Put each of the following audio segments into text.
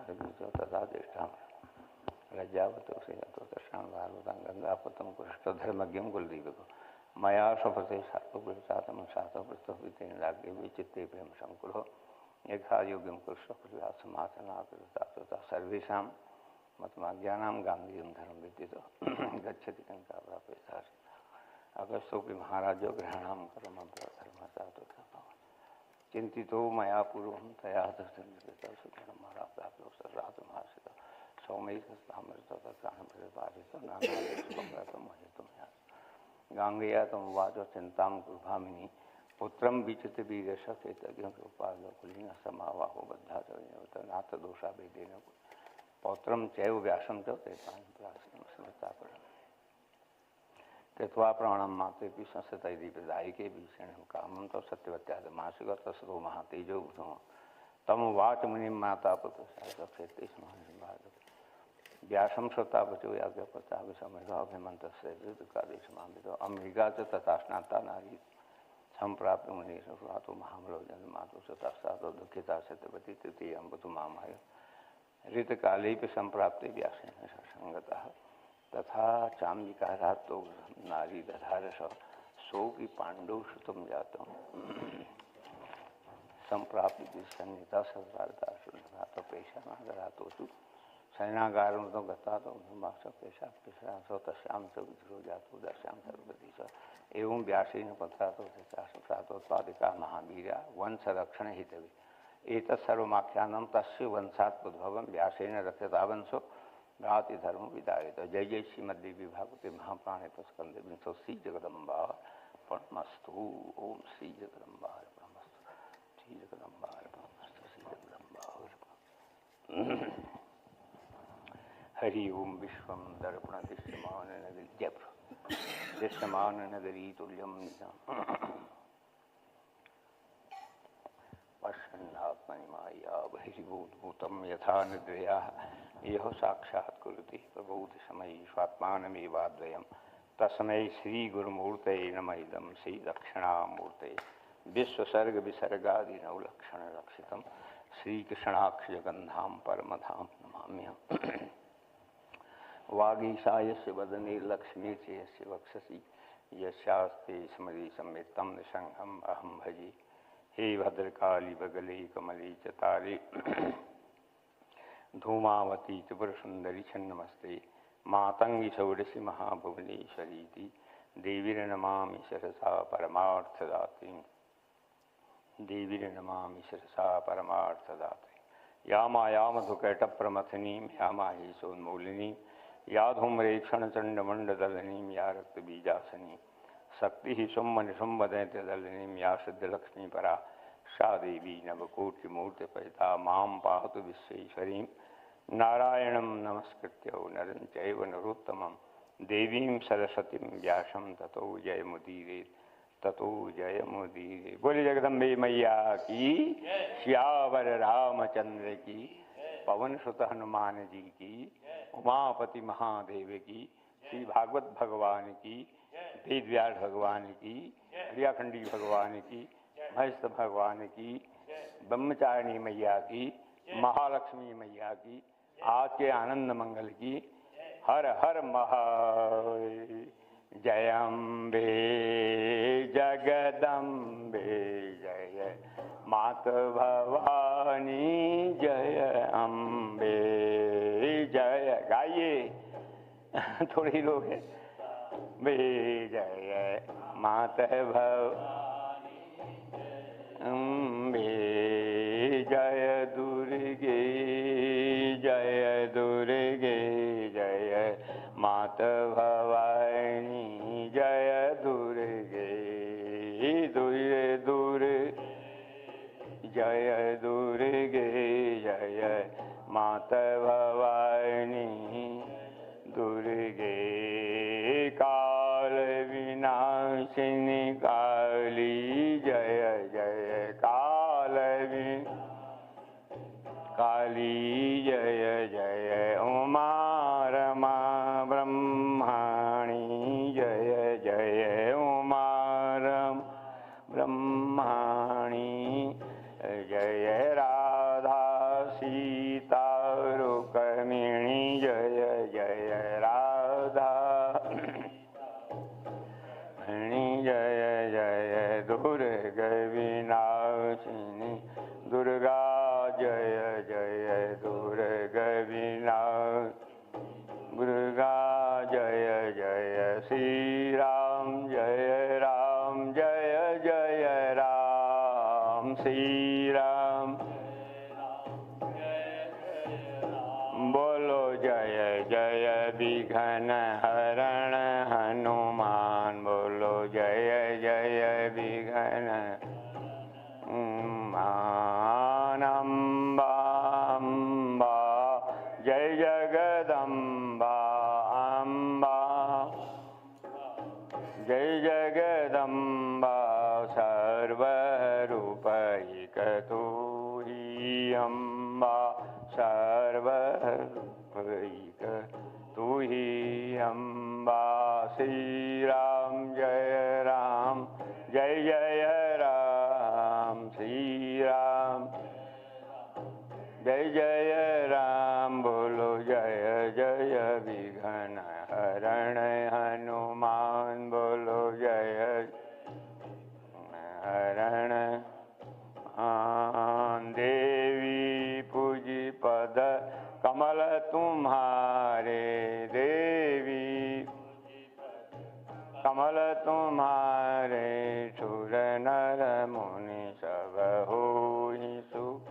तथा ज्येष्ठा लज्जावतो से तृष्णान भागवतं गंगापतम कृष्णधर्मज्ञं कुलदीपको मया शपथे शातोपृतातम शातोपृतोपितेन लागे विचित्ते प्रेम संकुलो यथा योग्यं कृष्णकुलासमासनाकृता सर्वेषां मतमाज्ञानां गांधीयं धर्म विदितो गच्छति कंकाप्रापेता अगस्त्योपि महाराजो ग्रहणां कर्म धर्मसातो चिंतितो मया पूर्वं तया दर्शनकृता सुखमाराप्राप्तो सर्वात्महासितो सौमैकस्तामृतप्राणपरिपालितो नानाविधं महेतुमया गांगेया तमुवाचो चिंतां कुर्भामिनी पुत्रं विचित वीरशकेतज्ञं कृपालकुलीन समावाहो बद्धाचर्यवत नाथ दोषा वेदेन पौत्रं चैव व्यासं च तेषां स्मृतापरम् कृत्वा प्राणं मातेऽपि संस्थितैर्दीपदायिके भीषणं कामं तव सत्यवत्यादमासिक तस्रो महातेजो बुधो तमुवाच मुनिं माता पुत्रशास्त्रक्षेत्रे स्मरणं व्यासं श्रोतावचो याज्ञपता विषमृगाभिमन्तस्य ऋतुकादेशमामितो अम्बिका च तथा स्नाता नारी सम्प्राप्य मुनीषु स्वातो महामलो जन्मातो सतस्तातो दुःखिता सत्यवती तृतीयं बुधु मामाय ऋतुकालेऽपि सम्प्राप्ते व्यासेन सत्सङ्गतः तथा चाम्बिका रातो नारी दधारस सोऽपि पाण्डौ श्रुतं जातं सम्प्राप्य सन्निता सर्वार्था पेशानागरातोषु शयनागारं तो गता तो पेशा तस्यां च विधुरो जातो दस्यां सर्वती स एवं व्यासेन पत्रातो प्रातोत्पादिका महावीरा वंशरक्षण हितवे एतत्सर्वमाख्यानं तस्य वंशात्मोद्भवं व्यासेन रक्षितावंशो भ्राति धर्म विदारित। जय जय श्रीमद्देवी भागवते महापुराणे स्कंदे विंशो श्री जगदम्बा परमस्तु। ओम श्री जगदम्बा परमस्तु। श्री जगदम्बा परमस्तु। श्री जगदम्बा हरि ओम विश्वं दर्पण दृश्यमान नगरी जयपुर दृश्यमान नगरी तुल्यम पश्यन्नात्मनिमाया बहिर्भूतं यथा निद्रया यह साक्षात् कुरुते प्रबोधसमये स्वात्मानमेवाद्वयं तस्मै श्रीगुरुमूर्तये नमः। इदं श्रीदक्षिणामूर्तये विश्वसर्ग विसर्गादिनवलक्षणरक्षितं श्रीकृष्णाक्षजगन्धां परमधाम नमाम्यहम्। वागीशायस्य वदने लक्ष्मी च यस्य वक्षसि यस्यास्ते स्मृति संवित्तं निसंहम् अहं भजे। हे भद्रकाली बगले कमले च तारे धूमावती त्रिपुरसुंदरी छन्नमस्ते मातंगी षोडशी महाभुवनेश्वरीति देवीर्नमामि शिरसा परमार्थदात्रीं देवीर्नमामि शिरसा परमार्थदात्रीं या माया मधुकैटप्रमथनीं या माहेशोन्मूलिनीं या धूम्रेक्षणचण्डमण्डदलनीं या रक्तबीजासनीं शक्ति सुम्मनिशुम्बदैत्यदलिनीं या सिद्धलक्ष्मी परा सा देवी नवकोटिमूर्तिपरिता मां पातु विश्वेश्वरीं नारायणं नमस्कृत्य नरं चैव नरोत्तमं देवीं सरस्वतीं व्यासं ततो जयमुदीरयेत् ततो जयमुदीरयेत्। बोले जगदम्बे मैया की, श्यावर रामचंद्र की, पवन सुत हनुमान जी की, उमापति महादेव की, श्री भागवत भगवान की, वेद व्यास भगवान की, क्रियाखंडी भगवान की, महेश भगवान की, ब्रह्मचारिणी मैया की, महालक्ष्मी मैया की, आज के आनंद मंगल की। हर हर महादेव। जय अम्बे जगदम्बे जय मात भवानी जय अम्बे जय। गाइए थोड़ी लोग है। जय मात भवानी अम्बे जय दुर्गे जय दुर्गे जय मात भवानी जय दुर्गे दुर्गे दुर्गे जय दुर्गे जय मात भवानी दुर्गे काल विनाशिनी काली जय जय काल काली जय जय उमा रमा ब्रह्माणी जय जय उमा रमा ब्रह्माणी जय राधा सीता विनाशिनी दुर्गा जय जय दुर्गा विनाशिनी दुर्गा जय जय श्री राम जय जय राम श्री राम बोलो जय जय विघ्न हरण हनुमान बोलो जय जय विघ्न अम्बा अम्बा जय जगदम्बा अम्बा जय जगदम्बा सर्वरूपैक तू ही अम्बा सर्वरूपैक तू ही अम्बा श्री राम जय राम श्री राम जय जय राम बोलो जय जय विघ्न हरण हनुमान बोलो जय हरण देवी पूजी पद कमल तुम्हारे देवी कमल तुम्हारे सुर नर मुनि सब होहि सुख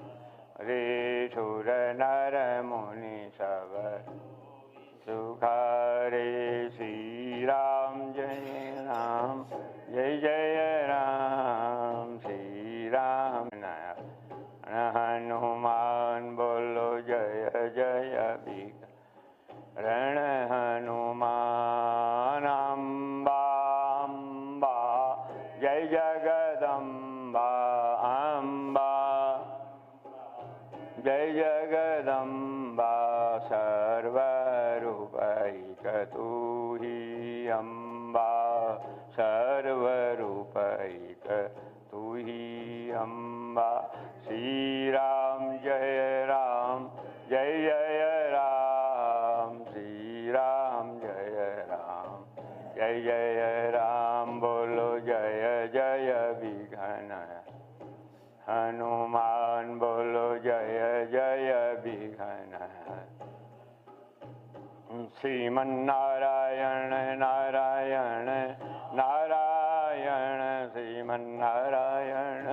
रे सुर नर मुनि सब सुखारे श्री राम जय जय राम श्री राम हनुमान बोलो जय जय विघ्न हनुमान अम्बा अम्बा जय जगदम्बा अम्बा जय जगदम्बा सर्वरूपैक तू ही अम्बा सर्वरूपैक तू ही अम्बा श्री राम जय जय राम श्री राम जय राम बोलो जय जय विघ्न हनुमान बोलो जय जय विघ्न श्रीमन्नारायण नारायण नारायण श्रीमन्नारायण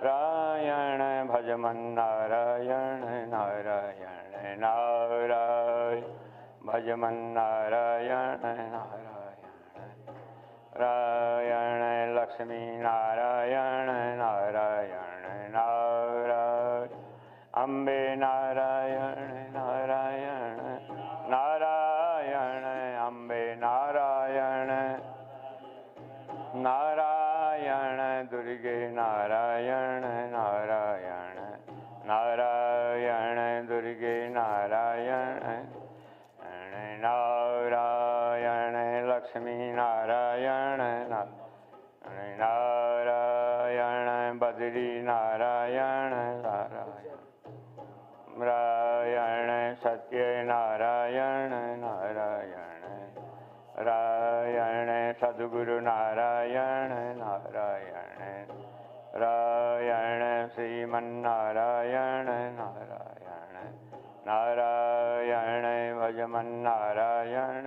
नारायण भजमन नारायण नारायण नारायण भजमन नारायण नारायण नारायण लक्ष्मी नारायण नारायण नारायण अम्बे नारायण नारायण नारायण अम्बे नारायण नारायण दुर्गे नारायण नारायण नारायण दुर्गे नारायण नारायण लक्ष्मी नारायण नारायण बद्री नारायण नारायण नारायण सत्य नारायण नारायण नारायण सद्गुरु नारायण नारायण नारायण श्रीमन्नारायण नारायण नारायण भजमन नारायण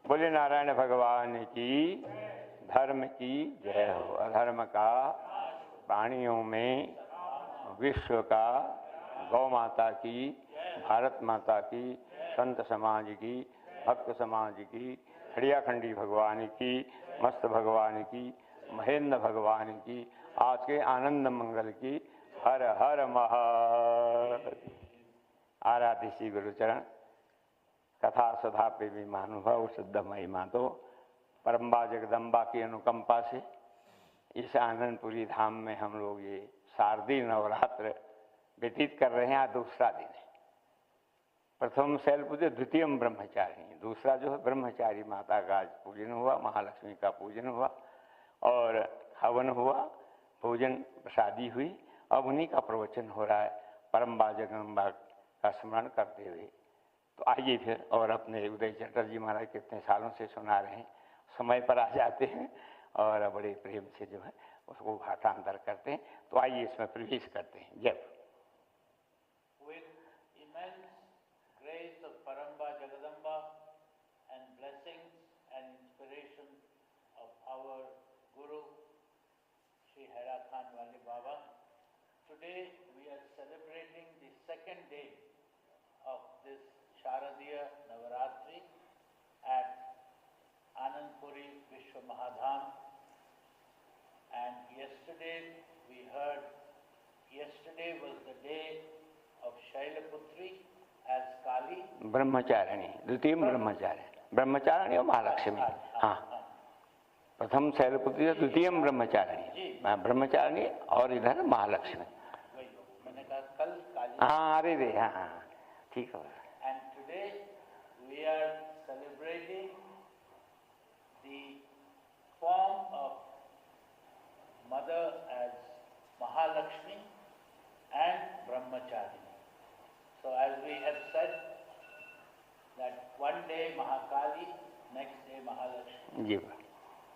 बोले नारायण भगवान की धर्म की जय हो। अधर्म का प्राणियों में, विश्व का, गौ माता की, भारत माता की, संत समाज की, भक्त समाज की, खड़ियाखंडी भगवान की, मस्त भगवान की, महेंद्र भगवान की, आज के आनंद मंगल की हर हर महादेव। आराध्य श्री गुरुचरण कथा सदा पे भी महानुभव शुद्ध महिमा तो परम्बा जगदम्बा की अनुकंपा से इस आनंदपुरी धाम में हम लोग ये शारदीय नवरात्र व्यतीत कर रहे हैं। आज दूसरा दिन है। प्रथम शैल पूजन, द्वितीयम ब्रह्मचारी, दूसरा जो है ब्रह्मचारी माता का आज पूजन हुआ, महालक्ष्मी का पूजन हुआ और हवन हुआ, भोजन प्रसादी हुई। अब उन्हीं का प्रवचन हो रहा है परम्बा जगदम्बा का स्मरण करते हुए। तो आइए फिर, और अपने उदय चटर्जी महाराज कितने सालों से सुना रहे हैं, समय पर आ जाते हैं और बड़े प्रेम से जो है उसको भाषांतर करते हैं। तो आइए इसमें प्रवेश करते हैं। जय With immense grace of Paramba Jagadamba and blessings and inspiration of our Guru, Shri Haira Khan Wali Baba, today we are celebrating the second day of this Sharadiya Navaratri at Anandpuri Vishwa Mahadham. And yesterday was the day of Shailaputri as Kali. Brahmacharini, द्वितीय ब्रह्मचारिणी और महालक्ष्मी। हाँ, प्रथम शैलपुत्री, द्वितीय ब्रह्मचारिणी, ब्रह्मचारिणी और इधर महालक्ष्मी। मैंने कहा कल काली। हाँ, अरे रे, हाँ ठीक है। And today we are celebrating the form of Mother as Mahalakshmi and Brahmacharini. So as we have said that one day Mahakali, next day Mahalakshmi, ji,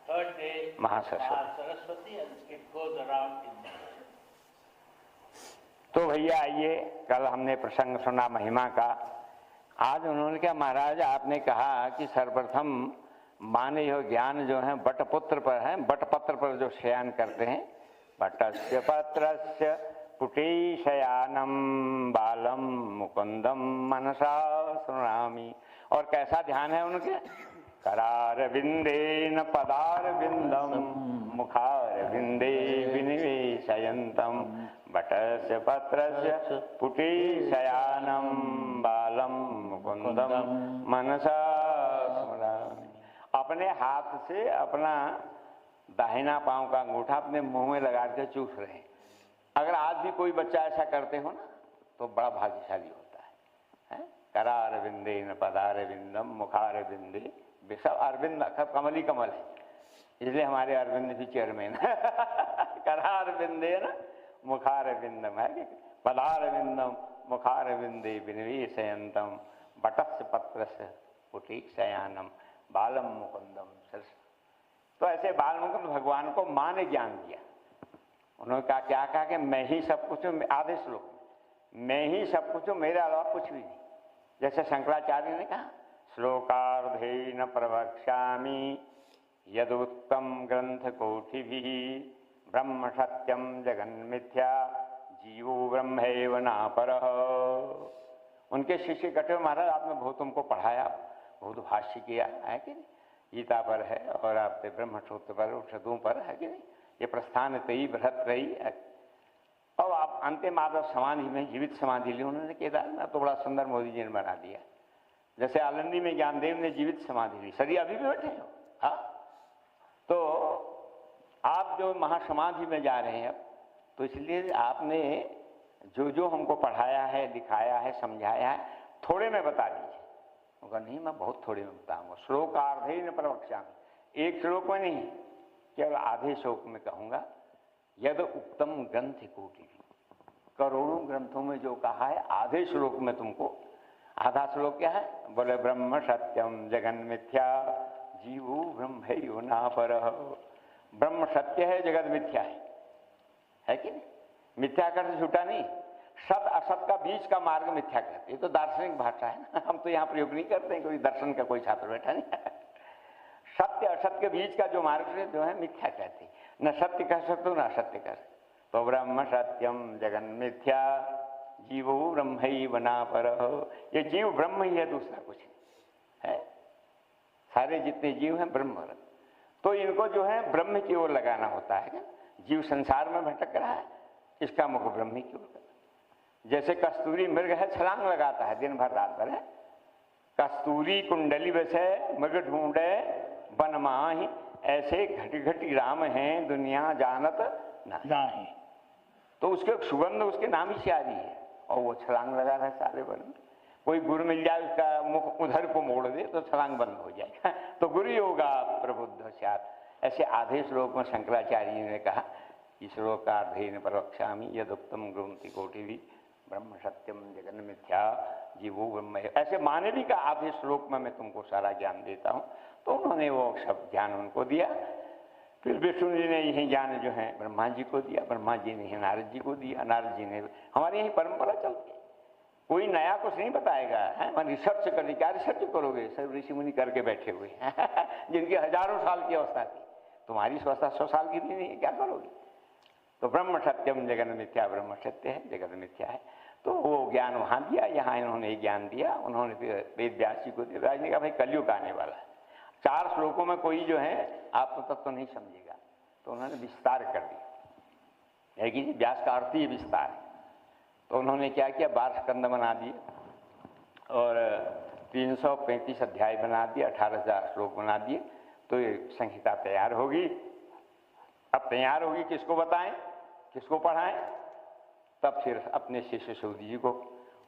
third day Mahasaraswati, and it goes around in nature. तो भैया आइए, कल हमने प्रसंग सुना महिमा का। आज उन्होंने क्या महाराज आपने कहा कि सर्वप्रथम माने यो ज्ञान जो है बटपुत्र पर है, बटपत्र पर जो शयन करते हैं, बटस्य पत्रस्य पुटे शयानम बालम मुकुंदम मनसा सुनामी। और कैसा ध्यान है उनके? करार बिंदेन पदार बिंदम मुखार बिंदे विनिवेशयंतम बटस्य पत्रस्य पुटे शयानम बालम मुकुंदम मनसा सुनामी। अपने हाथ से अपना दाहिना पांव का अंगूठा अपने मुंह में लगा के चूस रहे हैं। अगर आज भी कोई बच्चा ऐसा करते हो ना तो बड़ा भाग्यशाली होता है। करार बिंदे न पदार बिंदम मुखार बिंदे, सब अरविंद कमल ही कमल है, इसलिए हमारे अरविंद भी चेयरमैन करार बिंदे न मुखार बिंदम है, पदार बिंदम मुखार बिंदे विनिवेशयंतम बटस्य पत्रस्य पुटी शयानम बालम मुकुंदम सरस। तो ऐसे बाल मुकुंद भगवान को मां ने ज्ञान दिया। उन्होंने कहा, क्या कहा कि मैं ही सब कुछ हूं, आधे श्लोक में मैं ही सब कुछ हूं, मेरे अलावा कुछ भी नहीं। जैसे शंकराचार्य ने कहा, श्लोकार्धे न प्रवक्ष्यामि यदुत्तम ग्रंथ कोटिभिः ब्रह्म सत्यम जगन्मिथ्या जीवो ब्रह्मैव नापरः। उनके शिष्य कटे, महाराज आपने बहुत तुमको पढ़ाया, बहुत भाष्य किया है कि नहीं, गीता पर है और आपके ब्रह्मसूत्र पर, उपनिषदों पर है कि नहीं, ये प्रस्थान तई बृहत रही। और आप अंतिम आदर समाधि में जीवित समाधि ली उन्होंने केदार में, तो बड़ा सुंदर मोदी जी ने बना दिया। जैसे आलंदी में ज्ञानदेव ने जीवित समाधि ली, सरिया अभी भी बैठे हो। हाँ, तो आप जो महासमाधि में जा रहे हैं अब, तो इसलिए आपने जो जो हमको पढ़ाया है, दिखाया है, समझाया है, थोड़े में बता दीजिए। उनका नहीं, मैं बहुत थोड़े में बताऊंगा। श्लोकार्धे न प्रवक्ष्यामि, एक श्लोक में नहीं, केवल आधे श्लोक में कहूंगा। यद उत्तम ग्रंथ कोटि, करोड़ों ग्रंथों में जो कहा है, आधे श्लोक में तुमको। आधा श्लोक क्या है? बोले ब्रह्म सत्यम जगन मिथ्या जीवो ब्रह्मैव नापरः। ब्रह्म सत्य है, जगत मिथ्या है कि नहीं? मिथ्या कर झूठा नहीं, सत असत का बीच का मार्ग मिथ्या कहते। ये तो दार्शनिक भाषा है ना, हम तो यहाँ प्रयोग नहीं करते हैं, कोई दर्शन का कोई छात्र बैठा नहीं। सत्य असत के बीच का जो मार्ग जो है मिथ्या कहते, न सत्य कह सकते हो न असत्य कह सकते। तो ब्रह्म सत्यम जगन मिथ्या जीवो ब्रह्मैव नापरः। ये जीव ब्रह्म ही है, दूसरा कुछ है। सारे जितने जीव हैं ब्रह्म, तो इनको जो है ब्रह्म की ओर लगाना होता है। जीव संसार में भटक रहा है, इसका मुख ब्रह्म की ओर। जैसे कस्तूरी मृग है, छलांग लगाता है दिन भर रात भर है। कस्तूरी कुंडली वैसे मृग ढूंढे बन माही, ऐसे घटी घटी राम हैं दुनिया जानत नहीं। तो उसके सुगंध उसके नाम ही से आ रही है, और वो छलांग लगा रहा है सारे वन में। कोई गुरु मिल जाए, उसका मुख उधर को मोड़ दे तो छलांग बंद हो जाए। तो गुरु योगा प्रबुद्ध स्यात्। ऐसे आधे श्लोक में शंकराचार्य ने कहा, इस श्लोक का अर्धेन प्रवक्ष्यामि यदुक्तम ग्रंथि कोटिभिः ब्रह्म सत्यम जगन मिथ्या जीवो ब्रह्म। ऐसे माने भी का आधे श्लोक में मैं तुमको सारा ज्ञान देता हूँ। तो उन्होंने वो सब ज्ञान उनको दिया फिर विष्णु जी ने यही ज्ञान जो है ब्रह्मा जी को दिया, ब्रह्मा जी ने नारद जी को दिया, नारद जी ने, हमारी यही परंपरा चलती है। कोई नया कुछ नहीं बताएगा, है मैं रिसर्च करने, क्या रिसर्च करोगे, सब ऋषि मुनि करके बैठे हुए जिनकी हजारों साल की अवस्था थी, तुम्हारी अवस्था 100 साल की भी नहीं है, क्या करोगे। तो ब्रह्म सत्यम जगत मिथ्या, ब्रह्म सत्य है जगत मिथ्या है। तो वो ज्ञान वहां दिया, यहाँ इन्होंने ज्ञान दिया, उन्होंने फिर वेद व्यास जी को दिया। राज ने कहा भाई कलयुग आने वाला है, 4 श्लोकों में कोई जो है आत्म तत्व तो नहीं समझेगा, तो उन्होंने विस्तार कर दिया है कि व्यास का अर्थ ही विस्तार है। तो उन्होंने क्या किया, 12 स्कंद बना दिए और 335 अध्याय बना दिए, 18,000 श्लोक बना दिए। तो ये संहिता तैयार होगी। अब तैयार होगी, किसको बताएं, किसको पढ़ाएं, तब फिर अपने शिष्य सूदी जी को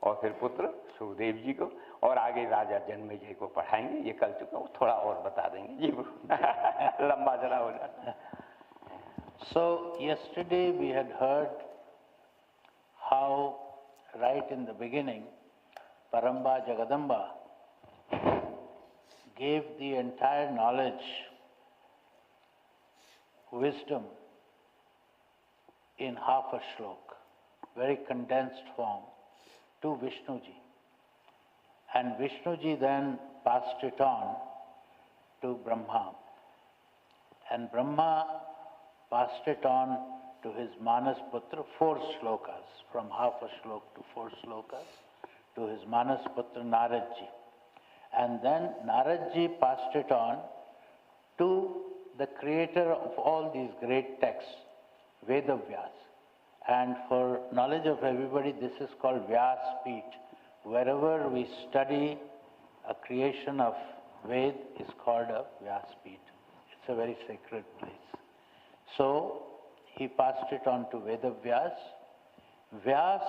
और फिर पुत्र सुखदेव जी को और आगे राजा जन्मेजय को पढ़ाएंगे। ये कल चुका, थोड़ा और बता देंगे जी लंबा चला हो जाता है। So yesterday we had heard how right in the beginning Paramba Jagadamba gave the entire knowledge, wisdom in half a shlok, very condensed form, to Vishnuji. And Vishnuji then passed it on to Brahma. And Brahma passed it on to his Manas Putra, 4 shlokas, from half a shlok to 4 shlokas, to his Manas Putra Naradji. And then Naradji passed it on to the creator of all these great texts, Vedavyas. And for knowledge of everybody, this is called Vyaspeeth. Wherever we study a creation of Ved is called a Vyaspeeth. It's a very sacred place. So he passed it on to Vedavyas. Vyas,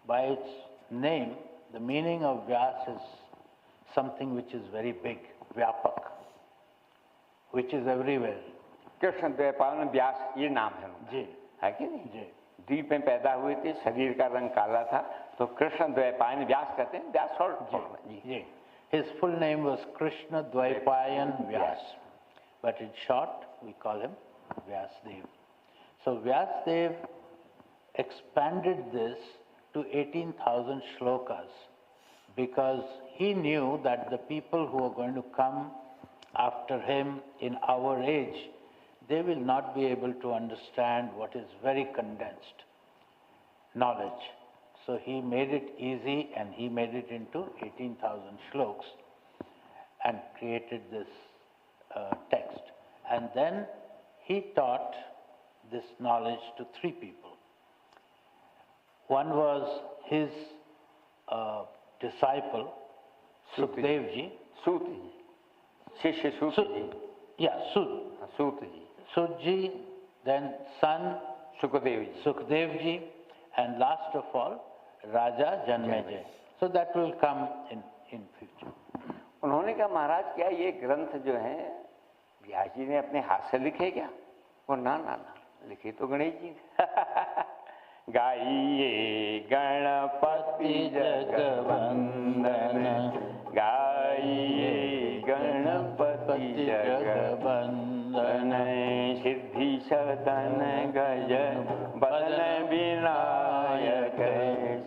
by its name, the meaning of Vyas is something which is very big, Vyapak, which is everywhere. Krishna Dvaipayan में व्यास ये नाम है जी, है कि नहीं जी। द्वीप में पैदा हुए थे, शरीर का रंग काला था, तो कृष्ण द्वैपायन व्यास कहते हैं, व्यास शॉर्ट फॉर्म है जी। His full name was Krishna Dvaipayan Vyas, but in short we call him Vyasdev. So Vyasdev expanded this to 18,000 shlokas because he knew that the people who are going to come after him in our age, they will not be able to understand what is very condensed knowledge. So he made it easy and he made it into 18,000 shloks and created this text. And then he taught this knowledge to 3 people. One was his disciple, Sukdev ji. सूत जी, शिष्य सूत जी, सूत जी, Sud ji, then son Sukhdev ji, Sukdev ji, and last of all, Raja Janmejay. So that will come in future. उन्होंने कहा महाराज क्या ये ग्रंथ जो है व्यास जी ने अपने हाथ से लिखे क्या? वो ना ना ना, लिखे तो गणेश जी ने। गाइए गणपति जगवंदन, गाइए गणपति जगवंदन, सिद्धि सदन गज बदन विनायक,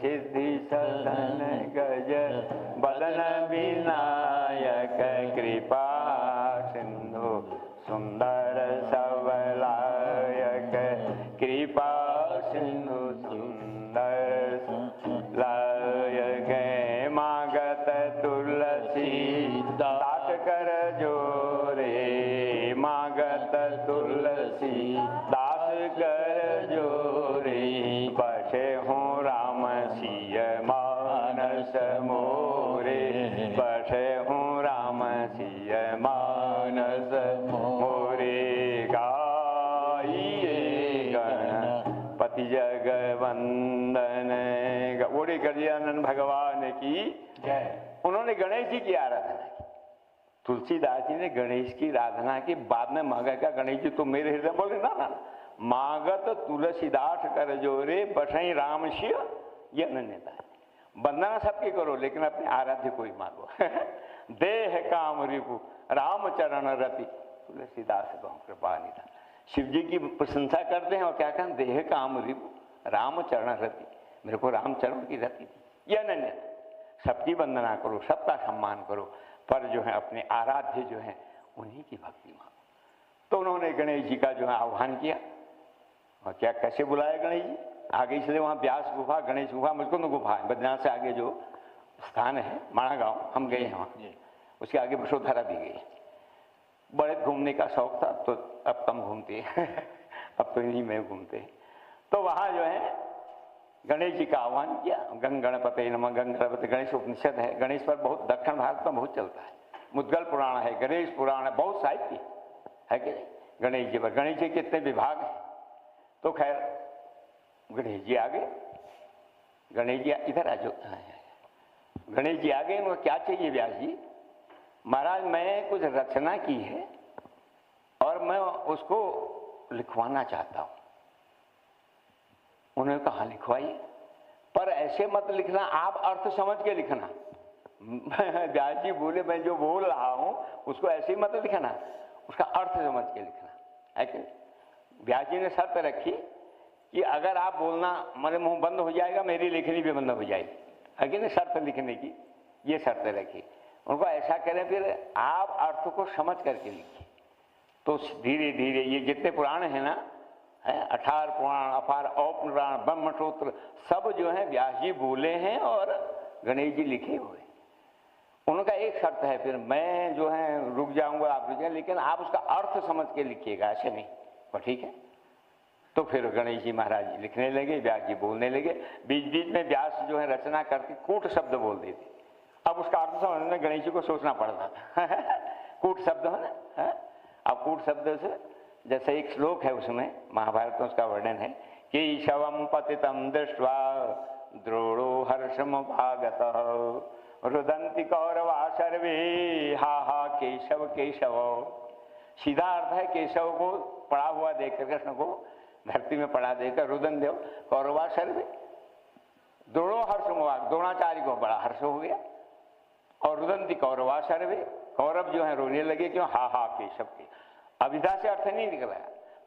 सिद्धि सदन गज बदन विनायक, कृपा सिंधु सुंदर सबलायक, कृपा सिंधु सुंदर लायक, मागत तुलसी दास कर जोरे, मागत तुलसी दास कर जोरे, बसे हूँ राम सिय मानस मोरे, बसे हूँ राम सिय मानस मोरे, गाइए गणपति जगवंदन, बोले गजानन भगवान की जय। उन्होंने गणेश जी की आराधना की, तुलसीदास जी ने गणेश की आराधना की, बाद में मांगा क्या गणेश जी तो मेरे हृदय, बोले ना ना, मागत तुलसीदास कर जोरे, बसई राम शिव, ये अनन्यता है। वंदना सबकी करो लेकिन अपने आराध्य को ही मांगो। देह काम रिपु राम चरण रति, तुलसीदास को कृपा निधान। शिव जी की प्रशंसा करते हैं और क्या कहें, देह काम रिपु राम चरण रति, मेरे को राम चरण की रति दी। यह अनन्य, सबकी वंदना करो, सबका सम्मान करो, पर जो है अपने आराध्य जो है उन्हीं की भक्ति मांगो। तो उन्होंने गणेश जी का जो है आह्वान किया। और क्या कैसे बुलाया गणेश जी? आगे इसलिए वहाँ व्यास गुफा, गणेश गुफा, मुझको गुफा है, बद्रीनाथ से आगे जो स्थान है माणा गांव, हम गए हैं वहाँ, उसके आगे वसुधारा भी गई। बड़े घूमने का शौक था, तो अब कम घूमते हैं अब तो इन्हीं में घूमते हैं। तो वहाँ जो है गणेश जी का आह्वान किया। गंग गणपते नमः, गंग गणपति गणेश उपनिषद है, गणेश पर बहुत दक्षिण भारत में बहुत चलता है। मुद्गल पुराण है, गणेश पुराण है, बहुत साहित्य है कि नहीं गणेश जी पर। गणेश जी के कितने विभाग हैं। तो खैर गणेश जी आ गए। गणेश जी इधर आ जाओ। गणेश जी आ गए। उनको क्या चाहिए व्यास जी? महाराज मैं कुछ रचना की है और मैं उसको लिखवाना चाहता हूं। उन्होंने कहा लिखवाइए, पर ऐसे मत लिखना, आप अर्थ समझ के लिखना। व्यास जी बोले मैं जो बोल रहा हूं उसको ऐसे ही मत लिखना, उसका अर्थ समझ के लिखना है कि। व्यास जी ने शर्त रखी कि अगर आप बोलना मेरे मुंह बंद हो जाएगा, मेरी लिखनी भी बंद हो जाएगी, है कि नहीं। शर्त लिखने की ये शर्त रखी। उनको ऐसा करें फिर आप अर्थ को समझ करके लिखिए। तो धीरे धीरे ये जितने पुराण हैं ना, है 18 पुराण, अपार औपुराण, ब्रह्मसूत्र, सब जो है व्यास जी बोले हैं और गणेश जी लिखे हुए। उनका एक शर्त है, फिर मैं जो है रुक जाऊंगा, आप रुक जाए, लेकिन आप उसका अर्थ समझ के लिखिएगा, ऐसे नहीं। तो ठीक है। तो फिर गणेश जी महाराज जी लिखने लगे, व्यास जी बोलने लगे। बीच बीच में व्यास जो है रचना करके कूट शब्द बोल देते। अब उसका अर्थ समझने में गणेश जी को सोचना पड़ता था कूट शब्द है ना। अब कूट शब्द से जैसे एक श्लोक है उसमें, महाभारत में उसका वर्णन है कि शवम पतितम दृष्ट्वा द्रोणो हर्षमुपागतः रुदन्ति कौरवा सर्वे हा हा केशव केशव। सीधा अर्थ है केशव को पड़ा हुआ देखकर, कृष्ण को धरती में पड़ा देकर रुदन देव कौरवा सर्वे, द्रोणो हर्षमुपाग, द्रोणाचार्य को बड़ा हर्ष हो गया। और रुदंती कौरवा सर्वे, कौरव जो है रोने लगे, क्यों? हा हा केशव के। अभिधा से अर्थ नहीं निकला,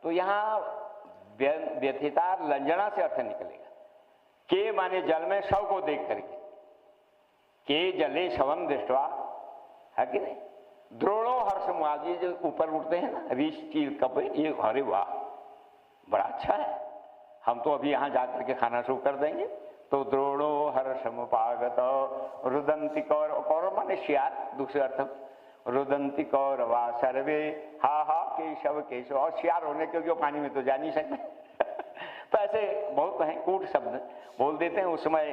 तो यहाँ व्यथिता लंजना से अर्थ निकलेगा। के माने जल में शव को देख करके, के जले शवम दृष्टवा, है कि नहीं। द्रोणो हर्षमुपाग, ये जो ऊपर उठते हैं ना रीछ चील कपे, ये अरे वाह बड़ा अच्छा है, हम तो अभी यहाँ जाकर के खाना शुरू कर देंगे। तो द्रोणो हर्षमुपागत रुदंती कौरव, कौरव माने शियार, दूसरे अर्थ रुदंती कौरवा सर्वे हा हा केशव केशव। और शियार होने क्योंकि पानी में तो जा नहीं सकते तो ऐसे बहुत हैं कूट शब्द बोल देते हैं। उस समय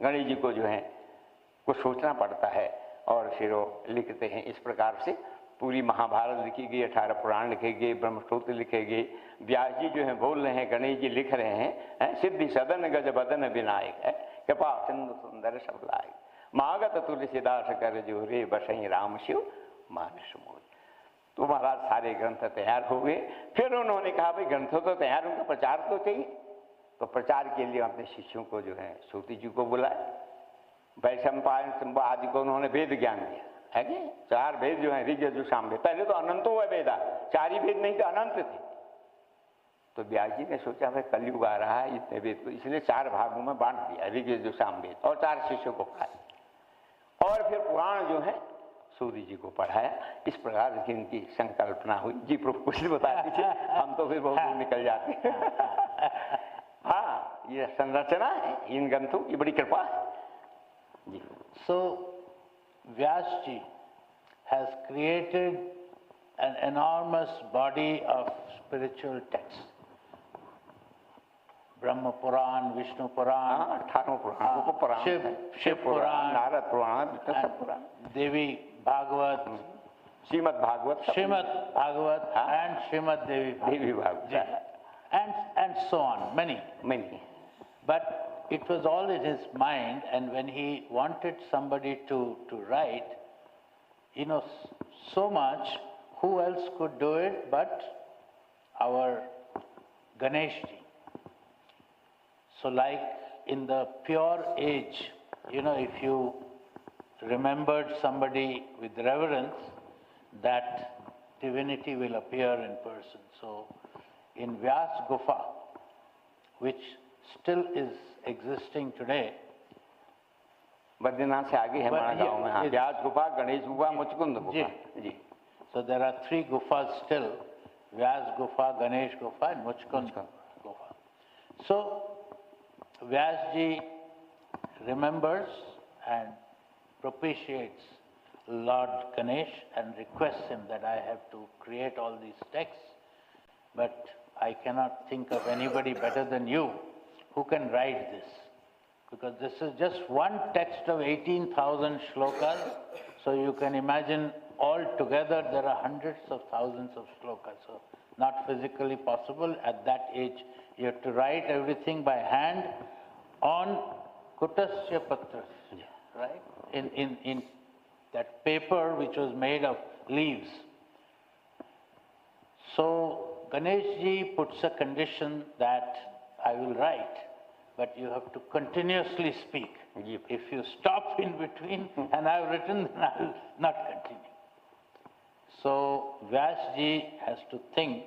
गणेश जी को जो है कुछ सोचना पड़ता है और फिर वो लिखते हैं। इस प्रकार से पूरी महाभारत लिखी गई, 18 पुराण लिखे गए, ब्रह्मसूत्र लिखे गए। व्यास जी जो है बोल रहे हैं, गणेश जी लिख रहे हैं। सिद्धि सदन गज बदन विनायक है, कृपा सिंधु सुंदर सब लायक, मागत तुलसीदास कर जो रे बसई राम शिव मानस मोद। तो महाराज सारे ग्रंथ तैयार हो गए। फिर उन्होंने कहा भाई ग्रंथ तो तैयार, उनका प्रचार तो चाहिए। तो प्रचार के लिए अपने शिष्यों को जो है सूती जी को बुलाया, वैशंपायन आदि को उन्होंने वेद ज्ञान दिया, है कि 4 वेद जो है ऋग यजुर सामवेद। पहले तो अनंतो हुआ वेदा, 4 ही वेद नहीं थे, अनंत थे। तो व्यास जी ने सोचा भाई कलयुग आ रहा है, इतने वेद को, इसलिए 4 भागों में बांट दिया, ऋग यजुर सामवेद, और 4 शिष्यों को पढ़ाया। और फिर पुराण जो है सूर्य जी को पढ़ाया। इस प्रकार की इनकी संकल्पना हुई। जी प्रभु कुछ बता दीजिए, हम तो फिर बहुत दूर निकल जाते हाँ, ये संरचना है इन ग्रंथों की, बड़ी कृपा है जी। So Vyas ji has created an enormous body of spiritual texts. Brahma Puran, Vishnu Puran, 18 पुराण, उप पुराण, शिव पुराण, नारद पुराण, सब पुराण, देवी Bhagavat, Shrimad Bhagavat, and Srimad Devi Bhagavad, and so on, many. But it was all in his mind, and when he wanted somebody to write, he knows so much, who else could do it but our Ganesh ji. So like in the pure age, if you remembered somebody with reverence, that divinity will appear in person. So in Vyas Gufa, which still is existing today, Badrinath से आगे है हमारा गांव में, हाँ, व्यास गुफा, गणेश गुफा, मुचकुंद गुफा जी. So there are 3 gufas still, Vyas Gufa, Ganesh Gufa and Muchkund Gufa. So Vyasji remembers and propitiates Lord Ganesh and requests him that I have to create all these texts, but I cannot think of anybody better than you who can write this. Because this is just one text of 18,000 shlokas, so you can imagine all together there are hundreds of thousands of shlokas, so not physically possible at that age. You have to write everything by hand on kutasya patras, right? In that paper which was made of leaves. So Ganeshji puts a condition that I will write, but you have to continuously speak. If you stop in between and I've written, then I will not continue. So Vyasji has to think,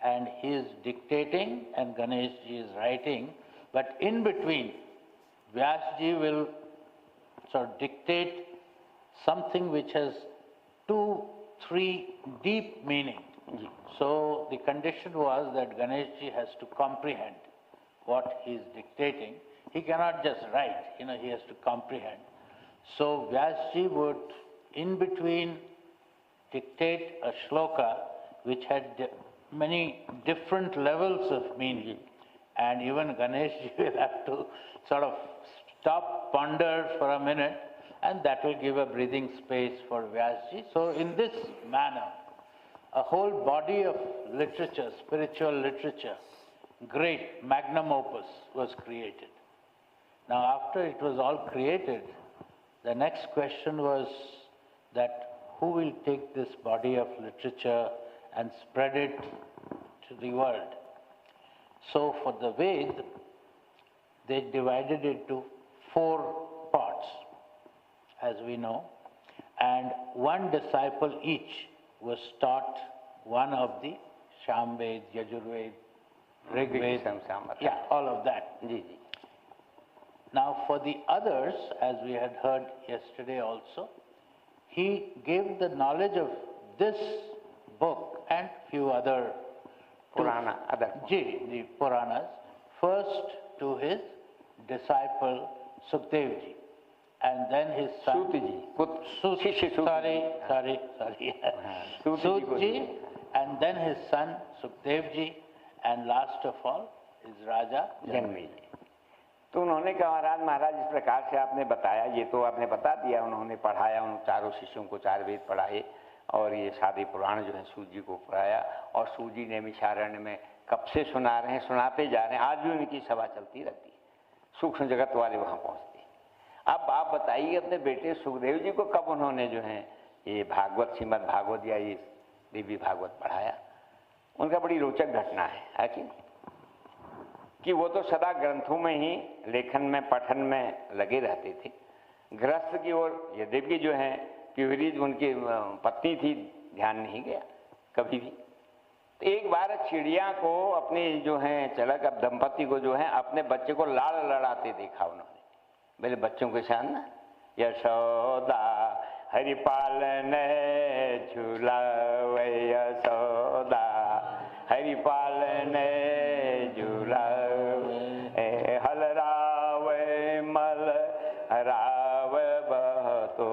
and he is dictating and Ganeshji is writing, but in between Vyasji will sort of dictate something which has 2-3 deep meaning. So the condition was that Ganeshji has to comprehend what he is dictating. He cannot just write, he has to comprehend. So Vyasji would, in between, dictate a shloka which had many different levels of meaning. And even Ganeshji will have to sort of stop, ponder for a minute, and that will give a breathing space for Vyasji. So in this manner, a whole body of literature, spiritual literature, great magnum opus was created. Now after it was all created, the next question was that who will take this body of literature and spread it to the world? So for the Ved, they divided it into 4 parts, as we know, and one disciple each was taught one of the Shamved, Yajurved, Rigved, all of that. Now for the others, as we had heard yesterday also, he gave the knowledge of this book and few other the Puranas, first to his disciple Sukdevji, and then his son Sutji, and then his son Sukdevji, and last of all is Raja Janmeji. तो उन्होंने कहा महाराज इस प्रकार से आपने बताया, ये तो आपने बता दिया, उन्होंने पढ़ाया, उन चारों शिष्यों को 4 वेद पढ़ाए और ये सारे पुराण जो है सूत जी को पढ़ाया, और सूत जी ने विचारण में कब से सुना रहे हैं, सुनाते जा रहे हैं, आज भी उनकी सभा चलती रहती है, सूक्ष्म जगत वाले वहाँ पहुँचते हैं। अब आप बताइए अपने बेटे सुखदेव जी को कब उन्होंने जो है ये भागवत, श्रीमद् भागवत या ये देवी भागवत पढ़ाया? उनका बड़ी रोचक घटना है कि वो तो सदा ग्रंथों में ही लेखन में, पठन में लगे रहते थे। गृहस्थ की ओर यद्यपि जो है प्यूरी उनकी पत्नी थी, ध्यान नहीं गया कभी भी। तो एक बार चिड़िया को अपनी जो है चलक अब दंपति को जो है अपने बच्चे को लाड़ लड़ाते देखा उन्होंने, मेरे बच्चों के साथ ना, यशोदा हरिपालन झूलावे, यशोदा हरिपालन झूलावे, हलरावे मल हरावे बहतो,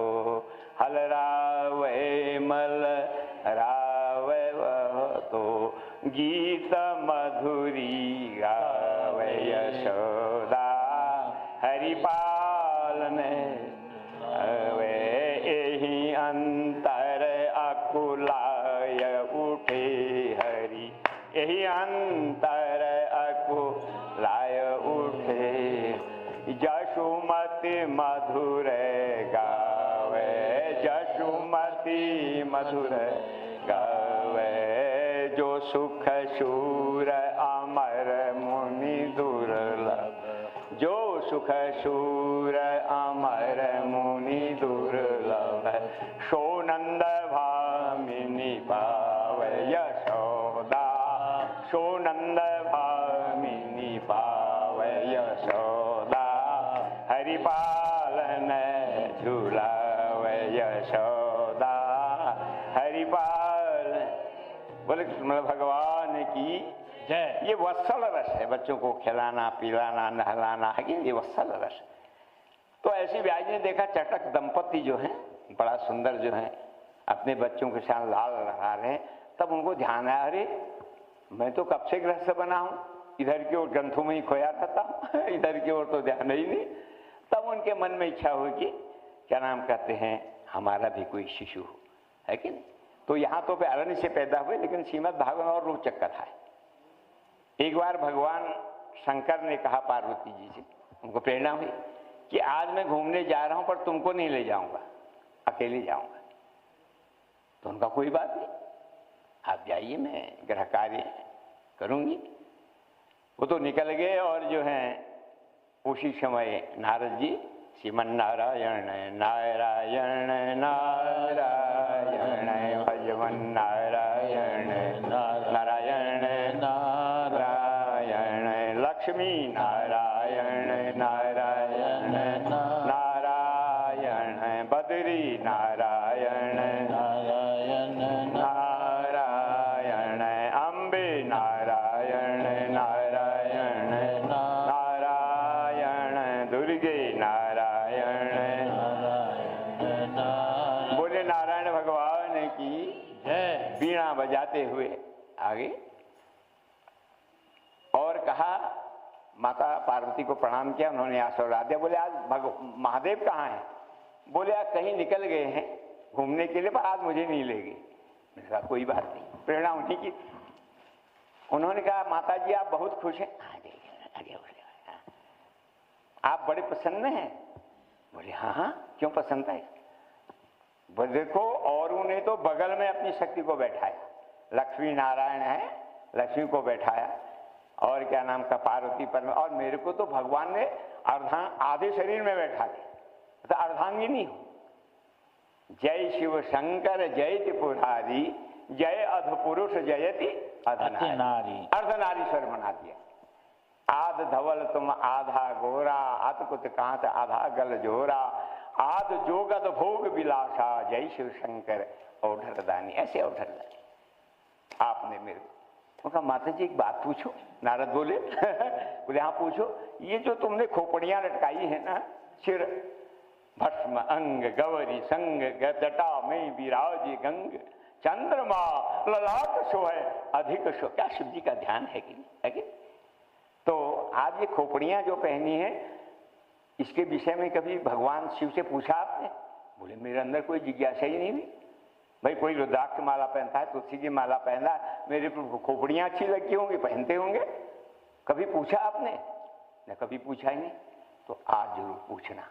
हलरावे मल हरावे बहतो, गीत मधुरी गावे, यशोदा हरिपालन वे, एहि अंतर अकुलाय उठे हरि, एहि अंतर अकुलाय उठे, जशुमति मधुर गावे, जशुमति मधुर गावे, जो सुख शूर अमर मुनि दुर्लभ, जो सुख शूर अमर मुनि दुर्लभ, सो नंद भामिनी बा। सो नंद भामिनी पावै यशोदा, हरि पालन झूलावै यशोदा, हरि पालन। बोले कृष्ण भगवान की जय। ये वत्सल रस है, बच्चों को खिलाना पिलाना नहलाना है कि ये वत्सल रस। तो ऐसी व्यास ने देखा चटक दंपति जो है बड़ा सुंदर जो है अपने बच्चों के साथ लाल लगा रहे हैं, तब उनको ध्यान आया, अरे मैं तो कब से गृहस्थ बना हूं, इधर की ओर ग्रंथों में ही खोया रहता इधर की ओर तो ध्यान ही नहीं। तब उनके मन में इच्छा हुई कि क्या नाम कहते हैं हमारा भी कोई शिशु हो, है कि नहीं। तो यहाँ तो अरण्य से पैदा हुए, लेकिन श्रीमद् भागवत और रोचक कथा है। एक बार भगवान शंकर ने कहा पार्वती जी से, उनको प्रेरणा हुई कि आज मैं घूमने जा रहा हूं पर तुमको नहीं ले जाऊंगा, अकेले जाऊंगा। तो उनका कोई बात नहीं, आप जाइए, मैं गृह कार्य करूंगी। वो तो निकल गए और जो है उसी समय नारद जी श्रीमन नारायण नारायण नारायण भजवन नारायण नारायण नारायण लक्ष्मी नारायण नारायण नारायण बद्री नारायण नारायण नारायण अम्बे नारायण नारायण नारायण दुर्गे नारायण नारायण। बोले नारायण भगवान की जय। वीणा बजाते हुए आगे और कहा, माता पार्वती को प्रणाम किया, उन्होंने आशीर्वाद दिया। बोले आज महादेव कहाँ हैं? बोले आज कहीं निकल गए हैं घूमने के लिए, पर आज मुझे नहीं ले गए। मैंने कहा कोई बात नहीं, प्रेरणा उन्हीं की। उन्होंने कहा माता जी आप बहुत खुश हैं? आप बड़े प्रसन्न हैं? बोले हाँ हाँ, क्यों प्रसन्नता है? बोले देखो औरों ने तो बगल में अपनी शक्ति को बैठाया, लक्ष्मी नारायण है, लक्ष्मी को बैठाया, और क्या नाम का पार्वती पर में, और मेरे को तो भगवान ने आधे शरीर में बैठा दिया, तो अर्धांगिनी हूं। जय शिव शंकर जयति पुरारी, जय अधपुरुष जयति अधनारी, अर्धनारीश्वर बना दिया। आध धवल तुम आधा गोरा, अत कुत कांत आधा गल जोरा, आध जोगद भोग विलासा, जय शिव शंकर औढ़र दानी। ऐसे औढ़र दानी आपने मेरे को कहा माता जी एक बात पूछो। नारद बोले बोले हाँ पूछो। ये जो तुमने खोपड़ियां लटकाई है ना, सिर भस्म अंग गौरी संग, जटा में विराजी गंग, चंद्रमा ललाट सोहे अधिक सो। क्या शिव जी का ध्यान है कि नहीं? है कि? तो आज ये खोपड़ियां जो पहनी है, इसके विषय में कभी भगवान शिव से पूछा आपने? बोले मेरे अंदर कोई जिज्ञासा ही नहीं हुई। भाई कोई रुद्राक्ष माला पहनता है, तुलसी की माला पहनता है, मेरे खोपड़ियां अच्छी लगती होंगी, पहनते होंगे, कभी पूछा आपने? न कभी पूछा ही नहीं। तो आज जरूर पूछना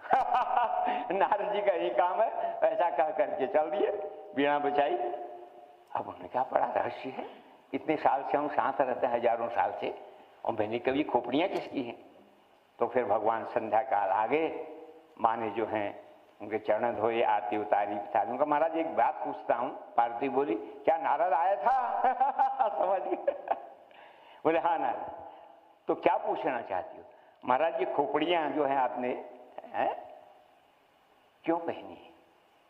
नारद जी का यही काम है। ऐसा कह करके चल दिए, वीणा बचाई। अब उन्होंने कहा बड़ा रहस्य है, इतने साल से हम साथ रहते हैं, हजारों साल से, और मैंने कभी खोपड़ियां किसकी हैं? तो फिर भगवान संध्या काल आ गए, माँ ने जो है उनके चरण धोए, आरती उतारी पिताजी। उनका महाराज एक बात पूछता हूँ। पार्वती बोली क्या नारद आया था? समझ गए? बोले हाँ नारद। तो क्या पूछना चाहती हो? महाराज ये खोपड़ियां जो है आपने क्यों पहनी है?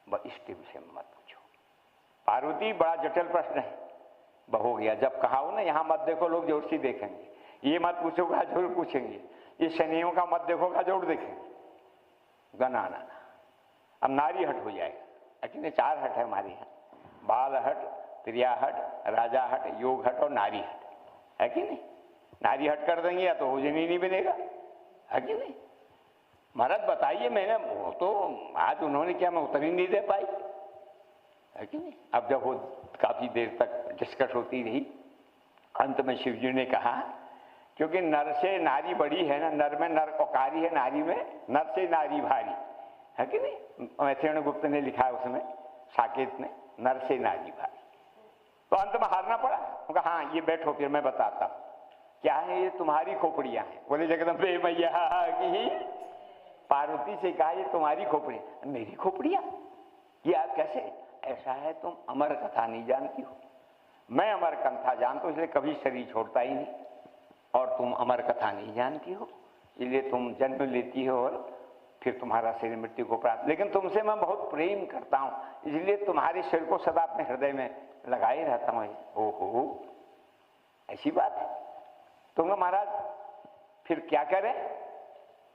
बस इसके विषय में मत पूछो। पार्वती बड़ा जटिल प्रश्न है। हो गया जब कहा हो ना यहाँ मत देखो, लोग जोर से देखेंगे, ये मत पूछो कहा जरूर पूछेंगे, ये शनियों का मत देखो कहा जरूर देखेंगे। गना ना अब नारी हट हो जाएगा। लेकिन 4 हट है हमारे यहाँ, बाल हट, प्रिया हट, राजा हट, योग हट और नारी हट, है कि नहीं? नारी हट कर देंगे या तो भोजन ही नहीं बनेगा, है कि नहीं? महाराज बताइए, मैंने वो तो आज उन्होंने क्या मैं उत्तर ही नहीं दे पाई, है कि नहीं? अब जब वो काफी देर तक डिस्कस होती रही, अंत में शिव जी ने कहा क्योंकि नर से नारी बड़ी है ना, नर में नर औकारी है, नारी में नर से नारी भारी, है कि नहीं? मैत्रेय गुप्त ने लिखा है उसमें, साकेत में, नर से नारी भारी। तो अंत में हारना पड़ा। उनका हाँ ये बैठो फिर मैं बताता हूँ क्या है। ये तुम्हारी खोपड़ियां हैं। बोले जगदम्बे मैया की। पार्वती से कहा ये तुम्हारी खोपड़ी। मेरी खोपड़ियां? ये आप कैसे? ऐसा है तुम अमर कथा नहीं जानती हो। मैं अमर कथा जानता हूं, इसलिए कभी शरीर छोड़ता ही नहीं, और तुम अमर कथा नहीं जानती हो, इसलिए तुम जन्म लेती हो और फिर तुम्हारा शरीर मृत्यु को प्राप्त। लेकिन तुमसे मैं बहुत प्रेम करता हूं, इसलिए तुम्हारे शरीर को सदा अपने हृदय में लगाए रहता हूं। ओहो, ऐसी बात है। तुम महाराज फिर क्या करें,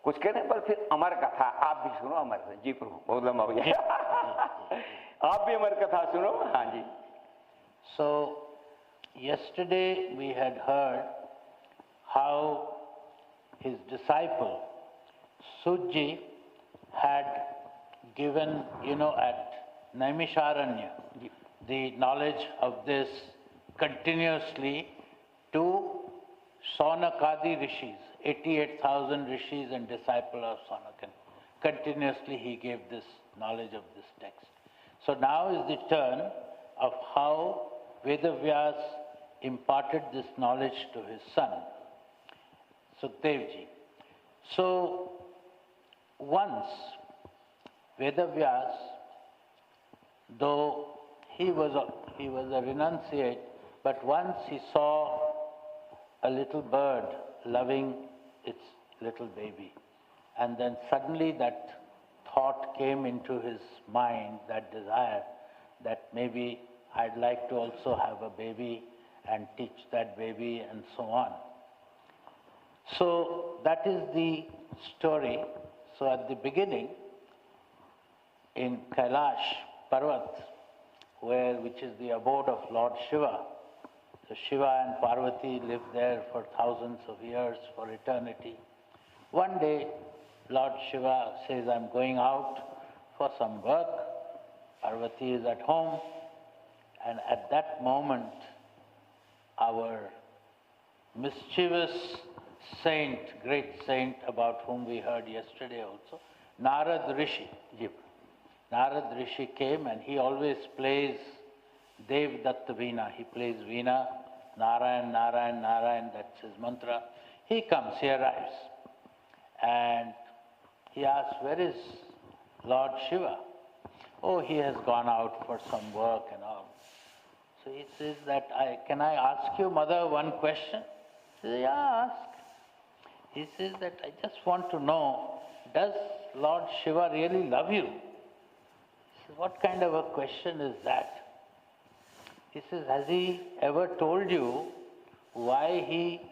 कुछ करें, पर फिर अमर कथा आप भी सुनो। अमर जी प्रभु, बहुत लंबा हो गया। आप भी अमर कथा सुनो। हाँ जी। So, yesterday we had heard how his disciple Sujji had given, at Naimisharanya, the knowledge of this continuously to Saunakadi rishis, 88,000 rishis and disciple of Saunakan. Continuously he gave this knowledge of this text. So now is the turn of how Vedavyas imparted this knowledge to his son, Sukdevji. So once Vedavyas, though he was a renunciate, but once he saw a little bird loving its little baby, and then suddenly that thought came into his mind, that desire, that maybe I'd like to also have a baby and teach that baby and so on. So that is the story. So at the beginning, in Kailash Parvat, which is the abode of Lord Shiva, so Shiva and Parvati lived there for thousands of years, for eternity. One day, Lord Shiva says, I'm going out for some work. Parvati is at home. And at that moment, our mischievous saint, great saint about whom we heard yesterday also, Narad Rishi. Narad Rishi came, and he always plays Dev Datta Veena. He plays Veena, Narayan, Narayan, Narayan, that's his mantra. He comes, he arrives. And he asks, where is Lord Shiva? Oh, he has gone out for some work and all. So he says that, can I ask you, mother, one question? She says, yeah, ask. He says that, I just want to know, does Lord Shiva really love you? He says, what kind of a question is that? He says, has he ever told you why he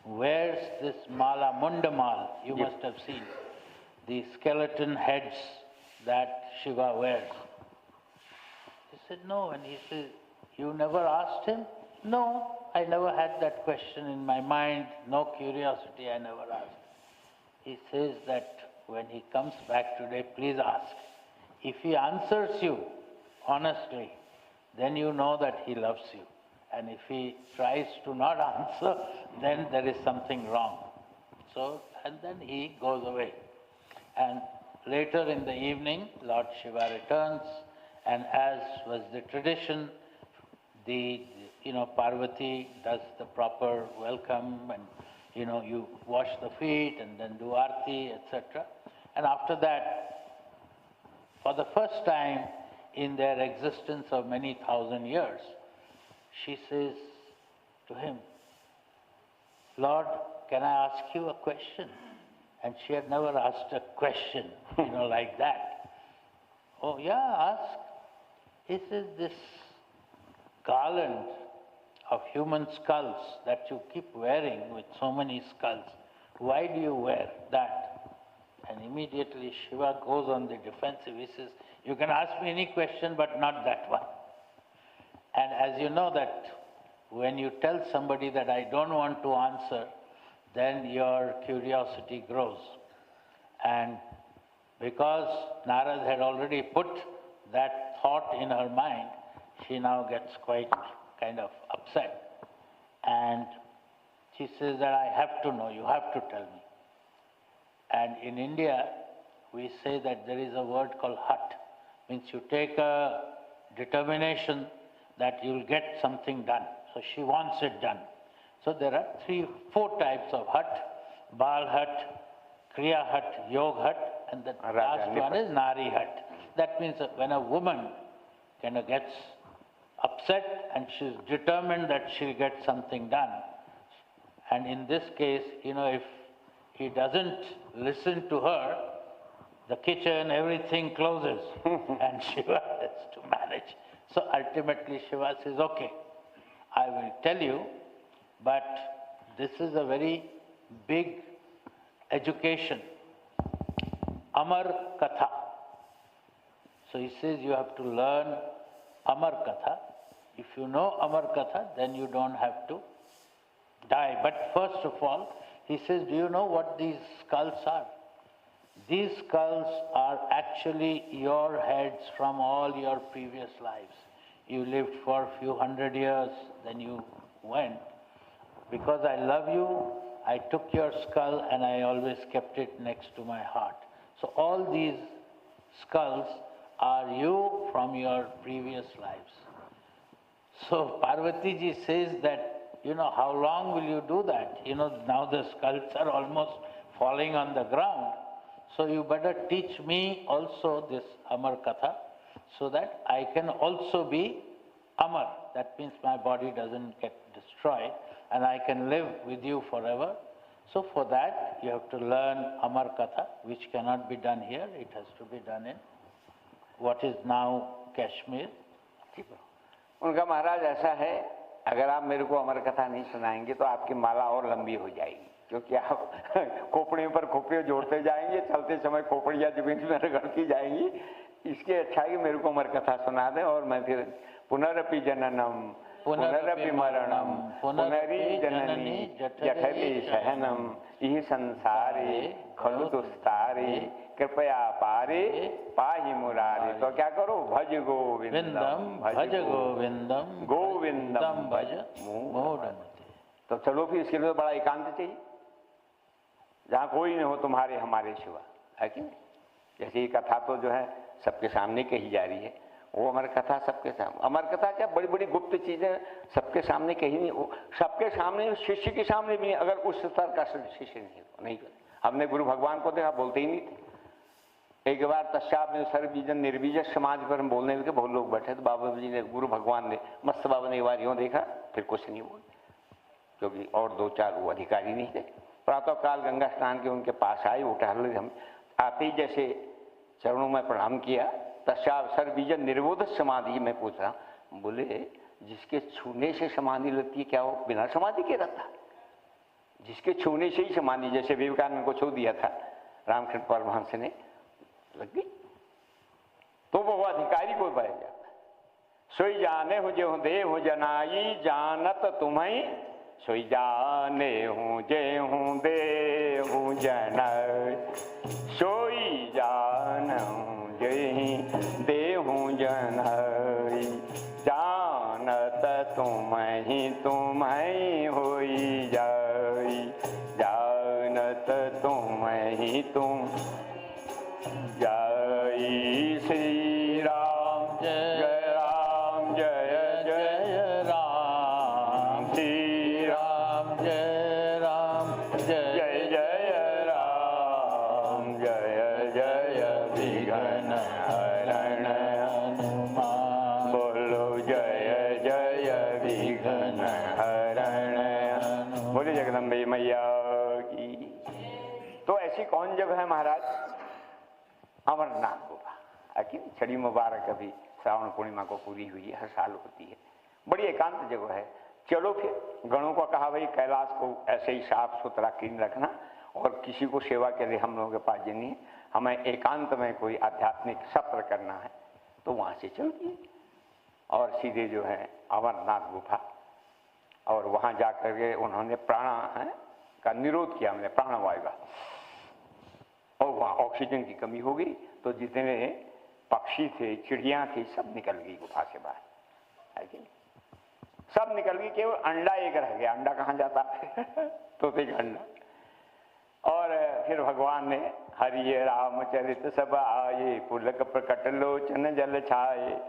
wears this mala, mundamal? You must have seen the skeleton heads that Shiva wears. He said, no. And he says, you never asked him? No, I never had that question in my mind, no curiosity, I never asked. He says that when he comes back today, please ask. If he answers you honestly, then you know that he loves you. And if he tries to not answer, then there is something wrong. So, and then he goes away. And later in the evening, Lord Shiva returns, and as was the tradition, Parvati does the proper welcome, and you wash the feet and then do arti, etc. And after that, for the first time in their existence of many thousand years, she says to him, Lord, can I ask you a question? And she had never asked a question, like that. Oh, yeah, ask. He says, this garland of human skulls that you keep wearing with so many skulls, why do you wear that? And immediately Shiva goes on the defensive. He says, you can ask me any question, but not that one. And as you know that when you tell somebody that I don't want to answer, then your curiosity grows. And because Narad had already put that thought in her mind, she now gets quite kind of upset. And she says that I have to know, you have to tell me. And in India, we say that there is a word called hat. Means you take a determination that you'll get something done. So she wants it done. So there are 4 types of hat: Bal hat, Kriya hat, Yog hat, and the last one is Nari hat. That means that when a woman kind of gets upset and she's determined that she'll get something done. And in this case, if he doesn't listen to her, the kitchen, everything closes and Shiva has to manage. So ultimately Shiva says, okay, I will tell you, but this is a very big education. Amar Katha. So he says you have to learn Amar Katha. If you know Amar Katha, then you don't have to die. But first of all, he says, do you know what these skulls are? These skulls are actually your heads from all your previous lives. You lived for a few hundred years, then you went. Because I love you, I took your skull and I always kept it next to my heart. So all these skulls are you from your previous lives. So Parvati ji says that, how long will you do that? Now the skulls are almost falling on the ground. So you better teach me also this Amar Katha so that I can also be Amar. That means my body doesn't get destroyed and I can live with you forever. So for that you have to learn Amar Katha, which cannot be done here. It has to be done in what is now Kashmir. उनका महाराज ऐसा है, अगर आप मेरे को अमर कथा नहीं सुनाएंगे तो आपकी माला और लंबी हो जाएगी, क्योंकि आप खोपड़ियों पर खोपड़ियाँ जोड़ते जाएंगे, चलते समय खोपड़ियाँ जमीन में रगड़ती जाएंगी। इसके अच्छा है कि मेरे को अमर कथा सुना दें और मैं फिर पुनरपि जननम पुनरपि मरणम पुनरी जननी जठरे सहनम इह संसारे खलु दुस्तारे कृपया पारे पाहि मुरारे। तो क्या करो, भज गोविंदम भज गोविंदम गोविंदम भज मूढ़मते। तो चलो फिर इसके लिए बड़ा एकांत चाहिए, जहाँ कोई नहीं हो तुम्हारे हमारे सिवा, है कि नहीं? जैसे ये कथा तो जो है सबके सामने कही जा रही है, वो अमर कथा सबके सामने। अमर कथा क्या बड़ी बड़ी गुप्त चीजें सबके सामने कही नहीं, सबके सामने, शिष्य के सामने भी नहीं। अगर उस स्तर का शिष्य नहीं हमने गुरु भगवान को देखा, बोलते ही नहीं थे। एक बार तस्याप में सर्वबीजन निर्बीज समाज पर हम बोलने लगे, बहुत लोग बैठे तो बाबा जी ने, गुरु भगवान ने, मस्त बाबा ने एक बार यूँ देखा, फिर कुछ नहीं बोले, क्योंकि और दो चार वो अधिकारी नहीं थे। प्रातः काल गंगा स्नान के उनके पास आए, उठा ले, हम आते ही जैसे चरणों में प्रणाम किया। तस्याप सर्वबीजन निर्बोध समाधि में पूछा, बोले जिसके छूने से समाधि लगती है क्या वो बिना समाधि के रहता? जिसके छूने से ही समाधि, जैसे विवेकानंद को छू दिया था रामकृष्ण परमहंस ने, लग गई, तो वो अधिकारी को बैठ जाता। सोई जाने हो जे हूँ दे हूँ जनाई जानत तुम्हें, सोई जाने हूँ जे हूँ दे हूँ जनाई, सोई जान हूँ जे दे हूँ जनाई, जानत तुम्हें होई जाई, जानत तुम जय श्री राम जय राम जय जय राम, श्री राम जय राम जय जय राम, जय जय विघ्न हरण हनुमान, बोलो जय जय विघ्न हरण। बोले जगदम्बे मैया की। तो ऐसी कौन जगह है महाराज? अमरनाथ गुफा। अकिन छड़ी मुबारक अभी श्रावण पूर्णिमा को पूरी हुई है, हर साल होती है, बड़ी एकांत जगह है। चलो फिर गणों को कहा भाई कैलाश को ऐसे ही साफ सुथरा क्लीन रखना और किसी को सेवा के लिए हम लोगों के पास जानी है, हमें एकांत में कोई आध्यात्मिक सत्र करना है, तो वहाँ से चल दिए और सीधे जो है अमरनाथ गुफा, और वहाँ जा करके उन्होंने प्राण का निरोध किया, हमने प्राणवायु का, और वहाँ ऑक्सीजन की कमी हो गई, तो जितने पक्षी थे, चिड़िया थी, सब निकल गई गुफा से बाहर, है कि नहीं? सब निकल गई, केवल अंडा एक रह गया। अंडा कहाँ जाता है? तोते का अंडा। और फिर भगवान ने हरिये रामचरित सब आए, पुलक प्रकट लोचन जल छाए,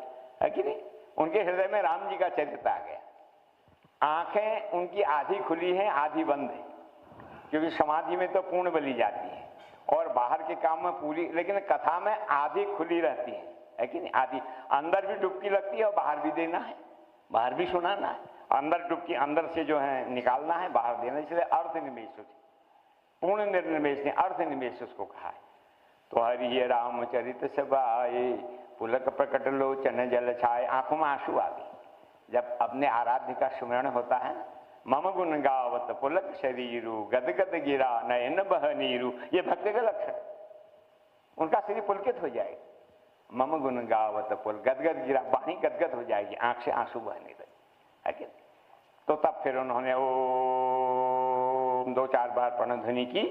है कि नहीं? उनके हृदय में राम जी का चरित्र आ गया। आंखें उनकी आधी खुली हैं, आधी बंद है, क्योंकि समाधि में तो पूर्ण बली जाती है और बाहर के काम में पूरी, लेकिन कथा में आधी खुली रहती है कि नहीं? आधी अंदर भी डुबकी लगती है और बाहर भी देना है, बाहर भी सुनाना है, अंदर डुबकी अंदर से जो है निकालना है, बाहर देना, इसलिए अर्थ निमेश होती, पूर्ण निर्निमेश ने अर्थ निमेश उसको कहा है। तो हरि रामचरित सभाए पुलक प्रकट लोचन जल छाए, आंखों में आंसू आ गए जब अपने आराध्य का स्मरण होता है। मम गुण गावत पुलक शरीरु गदगद गिरा नयन बह नीरू, ये भक्त का लक्षण, उनका शरीर पुलकित हो जाएगा। मम गुण गावत पुल गदगद गिरा, वाणी गदगद हो जाएगी, आंख से आंसू बहने लगे, है कि? तो तब फिर उन्होंने ओ 2-4 बार प्रणध्वनि की।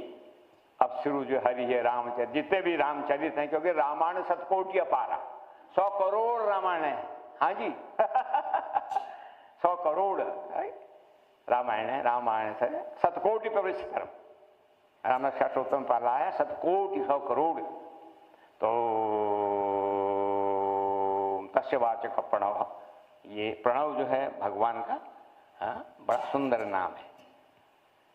अब शुरू जो हरि है रामचरित, जितने भी रामचरित हैं, क्योंकि रामायण शतकोटि अपारा, 100 करोड़ रामायण है, हाँ जी 100 करोड़ रामायण है, रामायण से शतकोटि प्रविष्टम, राम शास्त्रोत्तम पाला है, शतकोटि 100 करोड़। तो तस्वाचक प्रणव, ये प्रणव जो है भगवान का, हाँ, बड़ा सुंदर नाम है।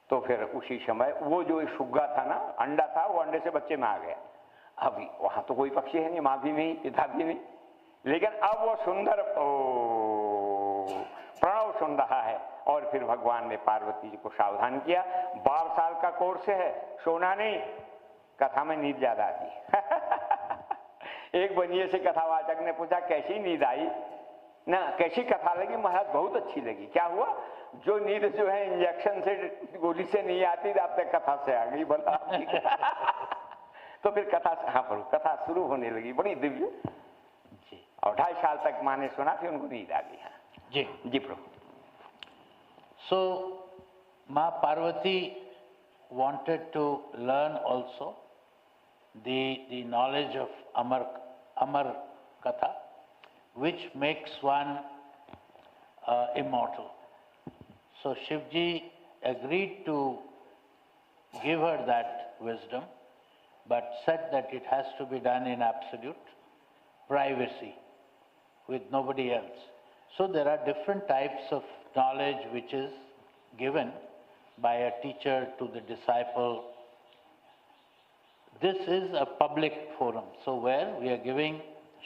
तो फिर उसी समय वो जो शुग्गा था ना, अंडा था, वो अंडे से बच्चे में आ गया। अभी वहां तो कोई पक्षी है नहीं, माँ भी नहीं, पिता भी नहीं, लेकिन अब वो सुंदर प्रणव सुन रहा है। और फिर भगवान ने पार्वती जी को सावधान किया, 12 साल का कोर्स है, सोना नहीं, कथा में नींद ज्यादा आती है। एक बनिए से कथावाचक ने पूछा कैसी नींद आई ना, कैसी कथा लगी? महाराज बहुत अच्छी लगी। क्या हुआ? जो नींद जो है इंजेक्शन से, गोली से नहीं आती, आपने कथा से आ गई। बोला तो फिर कथा से, हाँ प्रभु, कथा शुरू होने लगी, बड़ी दिव्य जी। और 2.5 साल तक माँ ने सुना, फिर उनको नींद आ गई। हाँ जी जी प्रभु। So, Ma Parvati wanted to learn also the knowledge of Amar Katha, which makes one immortal. So Shivji agreed to give her that wisdom, but said that it has to be done in absolute privacy with nobody else. So there are different types of knowledge which is given by a teacher to the disciple. This is a public forum, so where we are giving,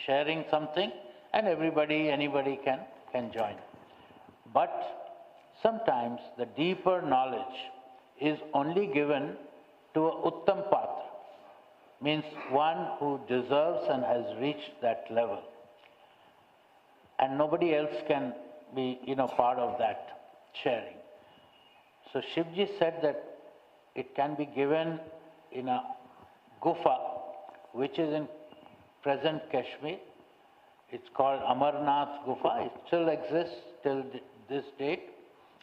sharing something, and anybody can join. But sometimes the deeper knowledge is only given to a Uttam Patra, means one who deserves and has reached that level. And nobody else can be, part of that sharing. So Shivji said that it can be given in a gufa, which is in present Kashmir. It's called Amarnath Gufa. It still exists till this date,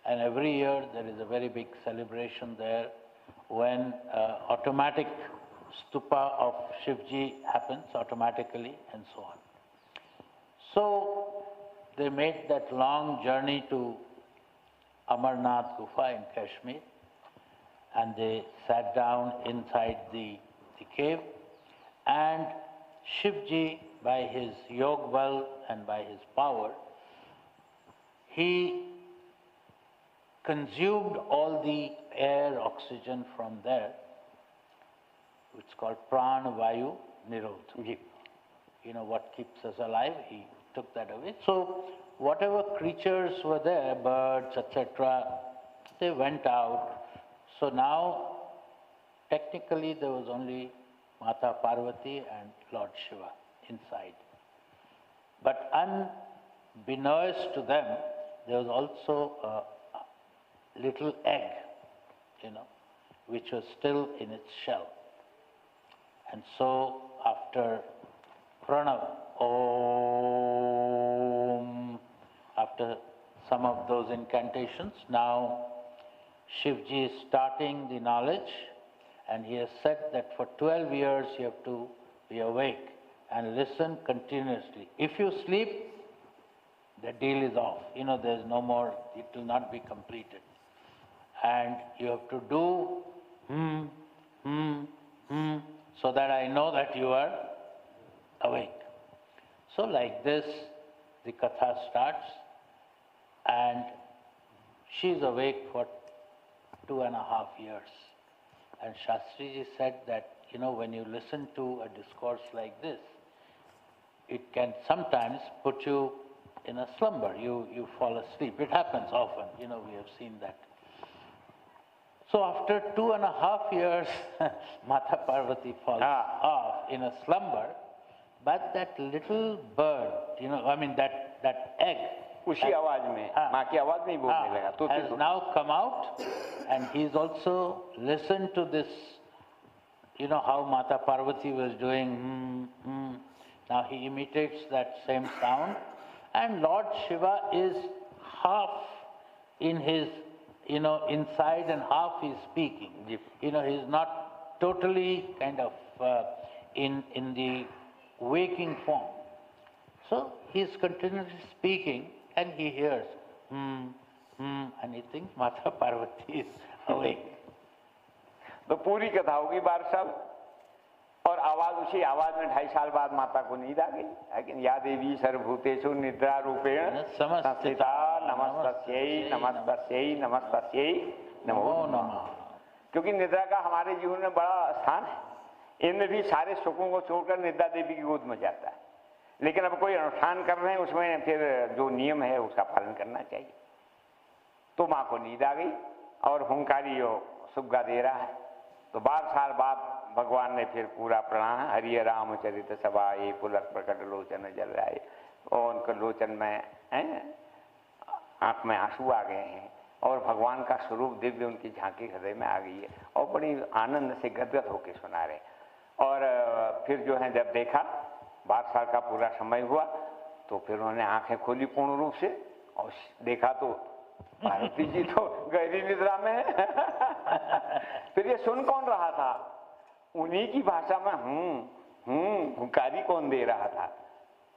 and every year there is a very big celebration there when automatic stupa of Shivji happens automatically, and so on. So they made that long journey to Amarnath Gufa in Kashmir, and they sat down inside the cave, and Shivji, by his yog bal and by his power, he consumed all the air, oxygen from there. It's called Prana Vayu Nirodha. What keeps us alive, he took that away. So whatever creatures were there, birds, etc., they went out. So now, technically, there was only Mata Parvati and Lord Shiva inside. But unbeknownst to them, there was also a little egg, which was still in its shell. And so, after Pranav, Om, after some of those incantations, now Shivji is starting the knowledge, and he has said that for 12 years you have to be awake and listen continuously. If you sleep, the deal is off. There is no more, it will not be completed. And you have to do so that I know that you are awake. So like this, the katha starts, and she is awake for 2.5 years. And Shastriji said that, when you listen to a discourse like this, it can sometimes put you in a slumber, you fall asleep. It happens often, we have seen that. So after 2.5 years, Mata Parvati falls off in a slumber, but that little bird, that egg, उसी आवाज में माँ की आवाज में ही बोलने लगा तो has now come out, and he's also listened to this, how Mata Parvati was doing, Now he imitates that same sound, and Lord Shiva is half in his, inside and half he's speaking. He's not totally kind of in the waking form. So he's continuously speaking, and he hears, and he thinks Mata Parvati is awake. तो पूरी कथा होगी 12 साल और आवाज उसी आवाज में 2.5 साल बाद माता को नींद आ गई। लेकिन या देवी सर्वभूतेषु निद्रा रूपेण संस्थिता नमस्तस्यै नमस्तस्यै नमस्तस्यै नमो नमः। क्योंकि निद्रा का हमारे जीवन में बड़ा स्थान है। इनमें भी सारे सुखों को छोड़कर निद्रा देवी की गोद में जाता है। लेकिन अब कोई अनुष्ठान कर रहे हैं, उसमें फिर जो नियम है उसका पालन करना चाहिए। तो माँ को नींद आ गई और हुंकारी सुग्गा दे रहा है। तो 12 साल बाद भगवान ने फिर पूरा प्रणाम, हरि रामचरित सभाए पुलक प्रकट लोचन जल आए, और उनके लोचन में आंख में आंसू आ गए हैं और भगवान का स्वरूप दिव्य उनकी झांकी हृदय में आ गई है और बड़ी आनंद से गदगद होकर सुना रहे। और फिर जो है जब देखा 12 साल का पूरा समय हुआ तो फिर उन्होंने आंखें खोली पूर्ण रूप से और देखा तो पार्वती जी तो गहरी निद्रा में है। फिर ये सुन कौन रहा था? उन्हीं की भाषा में हुंकारी कौन दे रहा था?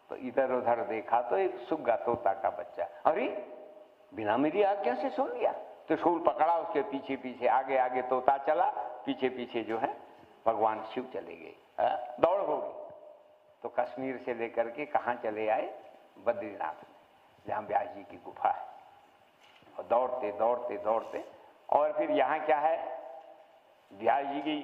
तो इधर उधर देखा तो एक सुग्गा तोता का बच्चा, अरे बिना मेरी आज्ञा से सुन लिया। तो शूल पकड़ा, उसके पीछे पीछे आगे आगे तोता चला, पीछे पीछे जो है भगवान शिव चले गए। दौड़ हो गई। तो कश्मीर से लेकर के कहाँ चले आए? बद्रीनाथ में, जहाँ व्यास जी की गुफा है। और दौड़ते दौड़ते दौड़ते, और फिर यहाँ क्या है, व्यास जी की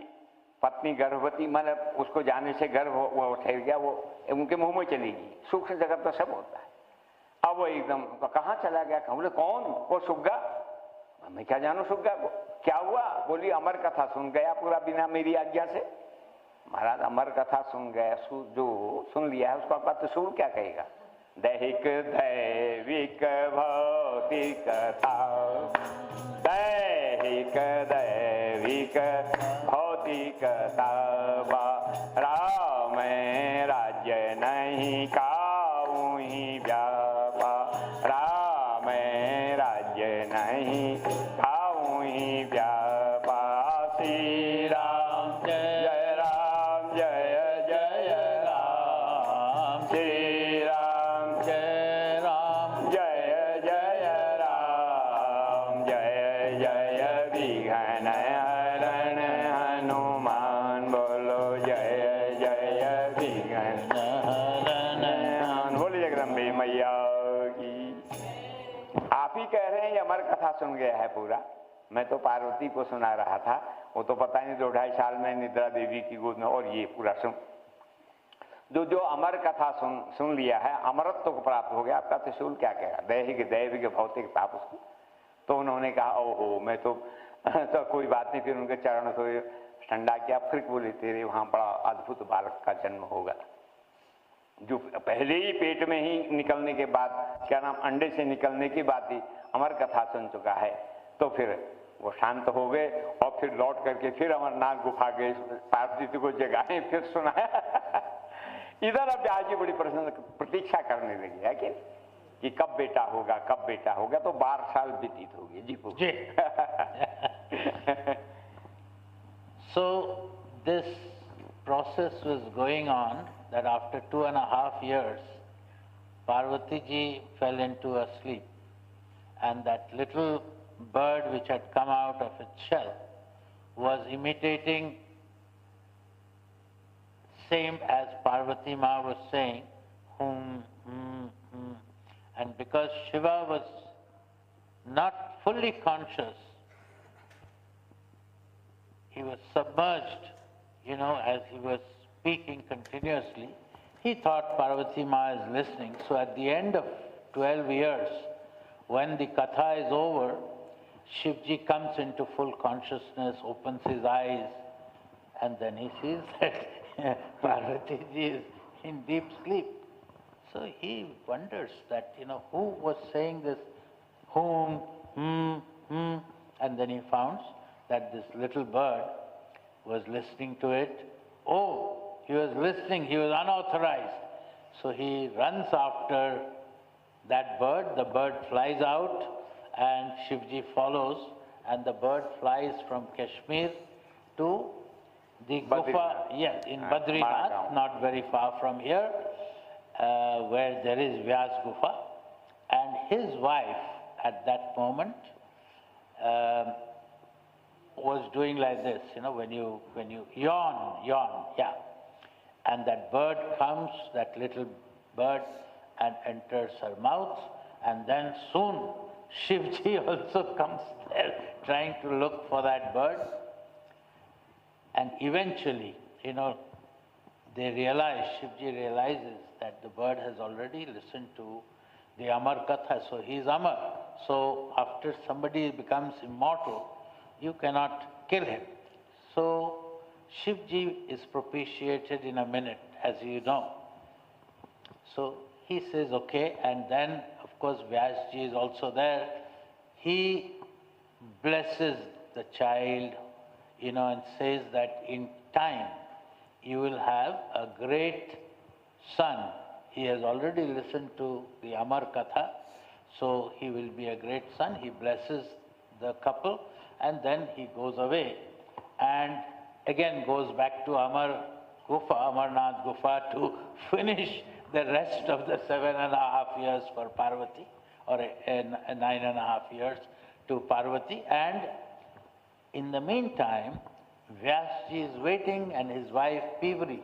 पत्नी गर्भवती, मतलब उसको जाने से गर्भ वो ठहर गया, वो उनके मुंह में चली गई। सूक्ष्म जगत तो सब होता है। अब वो एकदम कहाँ चला गया? बोले कौन? वो सुग्गा। मैं क्या जानू सुग्गा को, क्या हुआ? बोली अमर कथा सुन गया पूरा बिना मेरी आज्ञा से। महाराज अमर कथा सुन गया, जो सुन लिया है उसको आपका सूर क्या कहेगा? दैहिक दैविक भौतिक था, दैहिक दैविक भौतिक तब राम राज्य नहीं काऊ ही व्यापा, राम राज्य नहीं काऊ ही व्यापा। श्री राम जय राम जय जय राम, श्री राम जय राम जय जय राम, जय जय विघ्न हरण हनुमान, बोलो जय जय विघ्न हरण। बोले जगदम्बे मैया की। आप ही कह रहे हैं ये अमर कथा सुन गया है पूरा। मैं तो पार्वती को सुना रहा था, वो तो पता नहीं 2-2.5 साल में निद्रा देवी की गोद में, और ये पूरा सुन जो अमर कथा सुन लिया है, अमरत्व को प्राप्त हो गया। आपका त्रिशूल क्या कहेगा? दैहिक दैविक भौतिक ताप उसको। तो उन्होंने कहा ओहो मैं तो कोई बात नहीं। फिर उनके चरण को ठंडा किया। फिर बोले तेरे वहां बड़ा अद्भुत बालक का जन्म होगा, जो पहले ही पेट में ही निकलने के बाद, क्या नाम, अंडे से निकलने की बात ही अमर कथा सुन चुका है। तो फिर वो शांत हो गए और फिर लौट करके फिर अमरनाथ गुफा गए, पार्वती को जगाए, फिर सुनाया। इधर अब व्यास जी बड़ी प्रतीक्षा करने लगी है कि कब बेटा होगा, कब बेटा होगा। तो 12 साल व्यतीत हो गए जी। So this process was going on, that after 2.5 years, Parvati ji fell into a sleep, and that little bird which had come out of its shell was imitating same as Parvati Ma was saying, and because Shiva was not fully conscious, he was submerged, as he was speaking continuously. He thought Parvati Ma is listening, so at the end of 12 years. When the katha is over, Shivji comes into full consciousness, opens his eyes, and then he sees that Parvati ji is in deep sleep. So he wonders that, who was saying this, whom, and then he found that this little bird was listening to it. Oh, he was listening, he was unauthorized. So he runs after that bird, the bird flies out, and Shivji follows, and the bird flies from Kashmir to the Gufa, yes, in Badrinath, not very far from here, where there is Vyas Gufa. And his wife, at that moment, was doing like this, when you yawn, yeah. And that bird comes, that little bird, and enters her mouth, and then soon Shivji also comes there trying to look for that bird. And eventually, they realize, Shivji realizes that the bird has already listened to the Amar Katha, so he is Amar. So after somebody becomes immortal, you cannot kill him. So Shivji is propitiated in a minute, as you know. So he says, okay, and then, of course, Vyasji is also there. He blesses the child, and says that in time you will have a great son. He has already listened to the Amar Katha, so he will be a great son. He blesses the couple, and then he goes away and again goes back to Amarnath Gufa to finish the rest of the 7.5 years for Parvati, or 9.5 years to Parvati. And in the meantime, Vyasji is waiting, and his wife Pivri.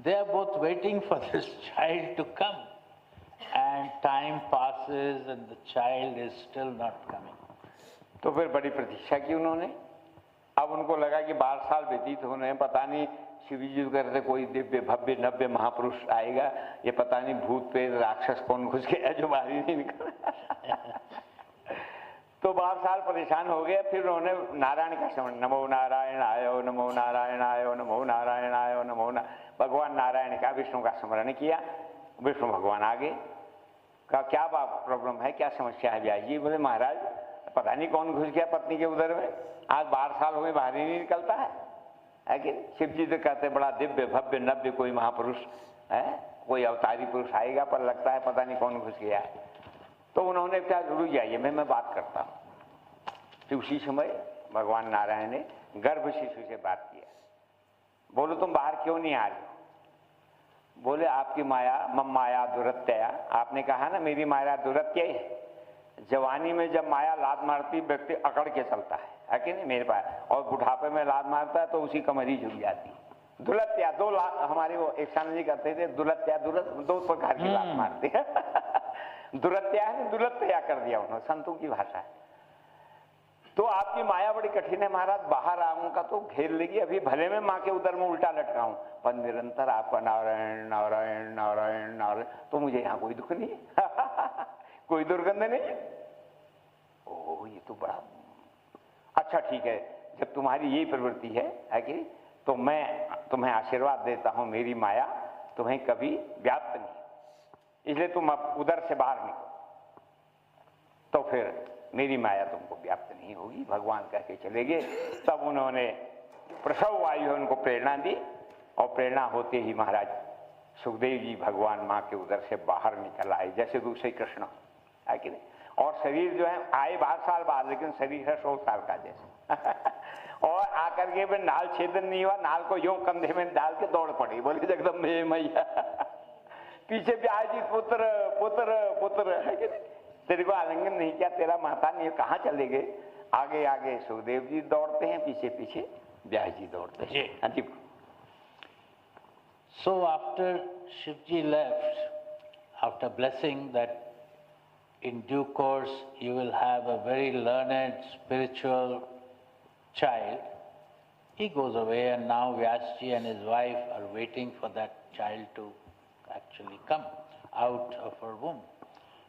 They are both waiting for this child to come. And time passes and the child is still not coming. तो फिर बड़ी प्रतीक्षा की उन्होंने। अब उनको लगा कि 12 साल व्यतीत होने हैं, पता नहीं शिव जी कहते कोई दिव्य भव्य नव्य महापुरुष आएगा, ये पता नहीं भूत प्रेत राक्षस कौन घुस गया जो बाहर ही नहीं निकला। तो 12 साल परेशान हो गए। फिर उन्होंने नारायण का स्मरण, नमो नारायण आयो, नमो नारायण आयो, नमो नारायण आयो, नमो भगवान नारायण का, विष्णु का स्मरण किया। विष्णु भगवान आ गए, कहा क्या बात प्रॉब्लम है, क्या समस्या है व्यास जी? बोले महाराज पता नहीं कौन घुस गया पत्नी के उदर में, आज 12 साल हो गए बाहर ही नहीं निकलता है कि? शिव जी तो कहते बड़ा दिव्य भव्य नव्य कोई महापुरुष है, कोई अवतारी पुरुष आएगा, पर लगता है पता नहीं कौन घुस गया है। तो उन्होंने क्या, रुक जाइए मैं बात करता हूँ। तो उसी समय भगवान नारायण ने गर्भ शिशु से बात किया। बोलो तुम बाहर क्यों नहीं आ रहे हो? बोले आपकी माया मम माया दुरत्या। आपने कहा ना मेरी माया दुरत्य है। जवानी में जब माया लात मारती व्यक्ति अकड़ के चलता है कि नहीं मेरे पास, और बुढ़ापे में लात मारता है तो उसी कमरी झुक जाती है। दुलत्या, दो लात हमारे वो एक जी कहते थे, दुलत्या दो प्रकार की लात मारती है। दुरत्या है, दुलत्या कर दिया उन्होंने, संतों की भाषा है। तो आपकी माया बड़ी कठिन है महाराज, बाहर आऊंगा तो घेर लेगी, अभी भले में माँ के उदर में उल्टा लटकाऊं, पर निरंतर आपका नारायण नारायण नारायण नारायण, तो मुझे यहाँ कोई दुख नहीं है। कोई दुर्गंध नहीं है। ओह ये तो बड़ा अच्छा, ठीक है, जब तुम्हारी यही प्रवृत्ति है कि, तो मैं तुम्हें आशीर्वाद देता हूं, मेरी माया तुम्हें कभी व्याप्त नहीं, इसलिए तुम अब उधर से बाहर निकलो, तो फिर मेरी माया तुमको व्याप्त नहीं होगी। भगवान कह के चले गए। तब उन्होंने प्रसव वायु उनको प्रेरणा दी, और प्रेरणा होते ही महाराज सुखदेव जी भगवान माँ के उदर से बाहर निकल आए, जैसे दूसरे कृष्ण है कि नहीं। और शरीर जो है आए 12 साल बाद, लेकिन शरीर है 100 साल का जैसे। और आकर के फिर नाल छेदन नहीं हुआ, नाल को यूं कंधे में डाल के दौड़ पड़ी, बोले जगदम्बे मैया। पीछे ब्याह जी पुत्र पुत्र पुत्र है कि नहीं, तेरे को आलिंगन नहीं किया, तेरा माता नहीं, कहाँ चले गए? आगे आगे सुखदेव जी दौड़ते हैं, पीछे पीछे ब्याह जी दौड़ते हैं। हाँ जी। So after Shivji left, after blessing that in due course you will have a very learned spiritual child, he goes away, and now Vyasji and his wife are waiting for that child to actually come. out of her womb.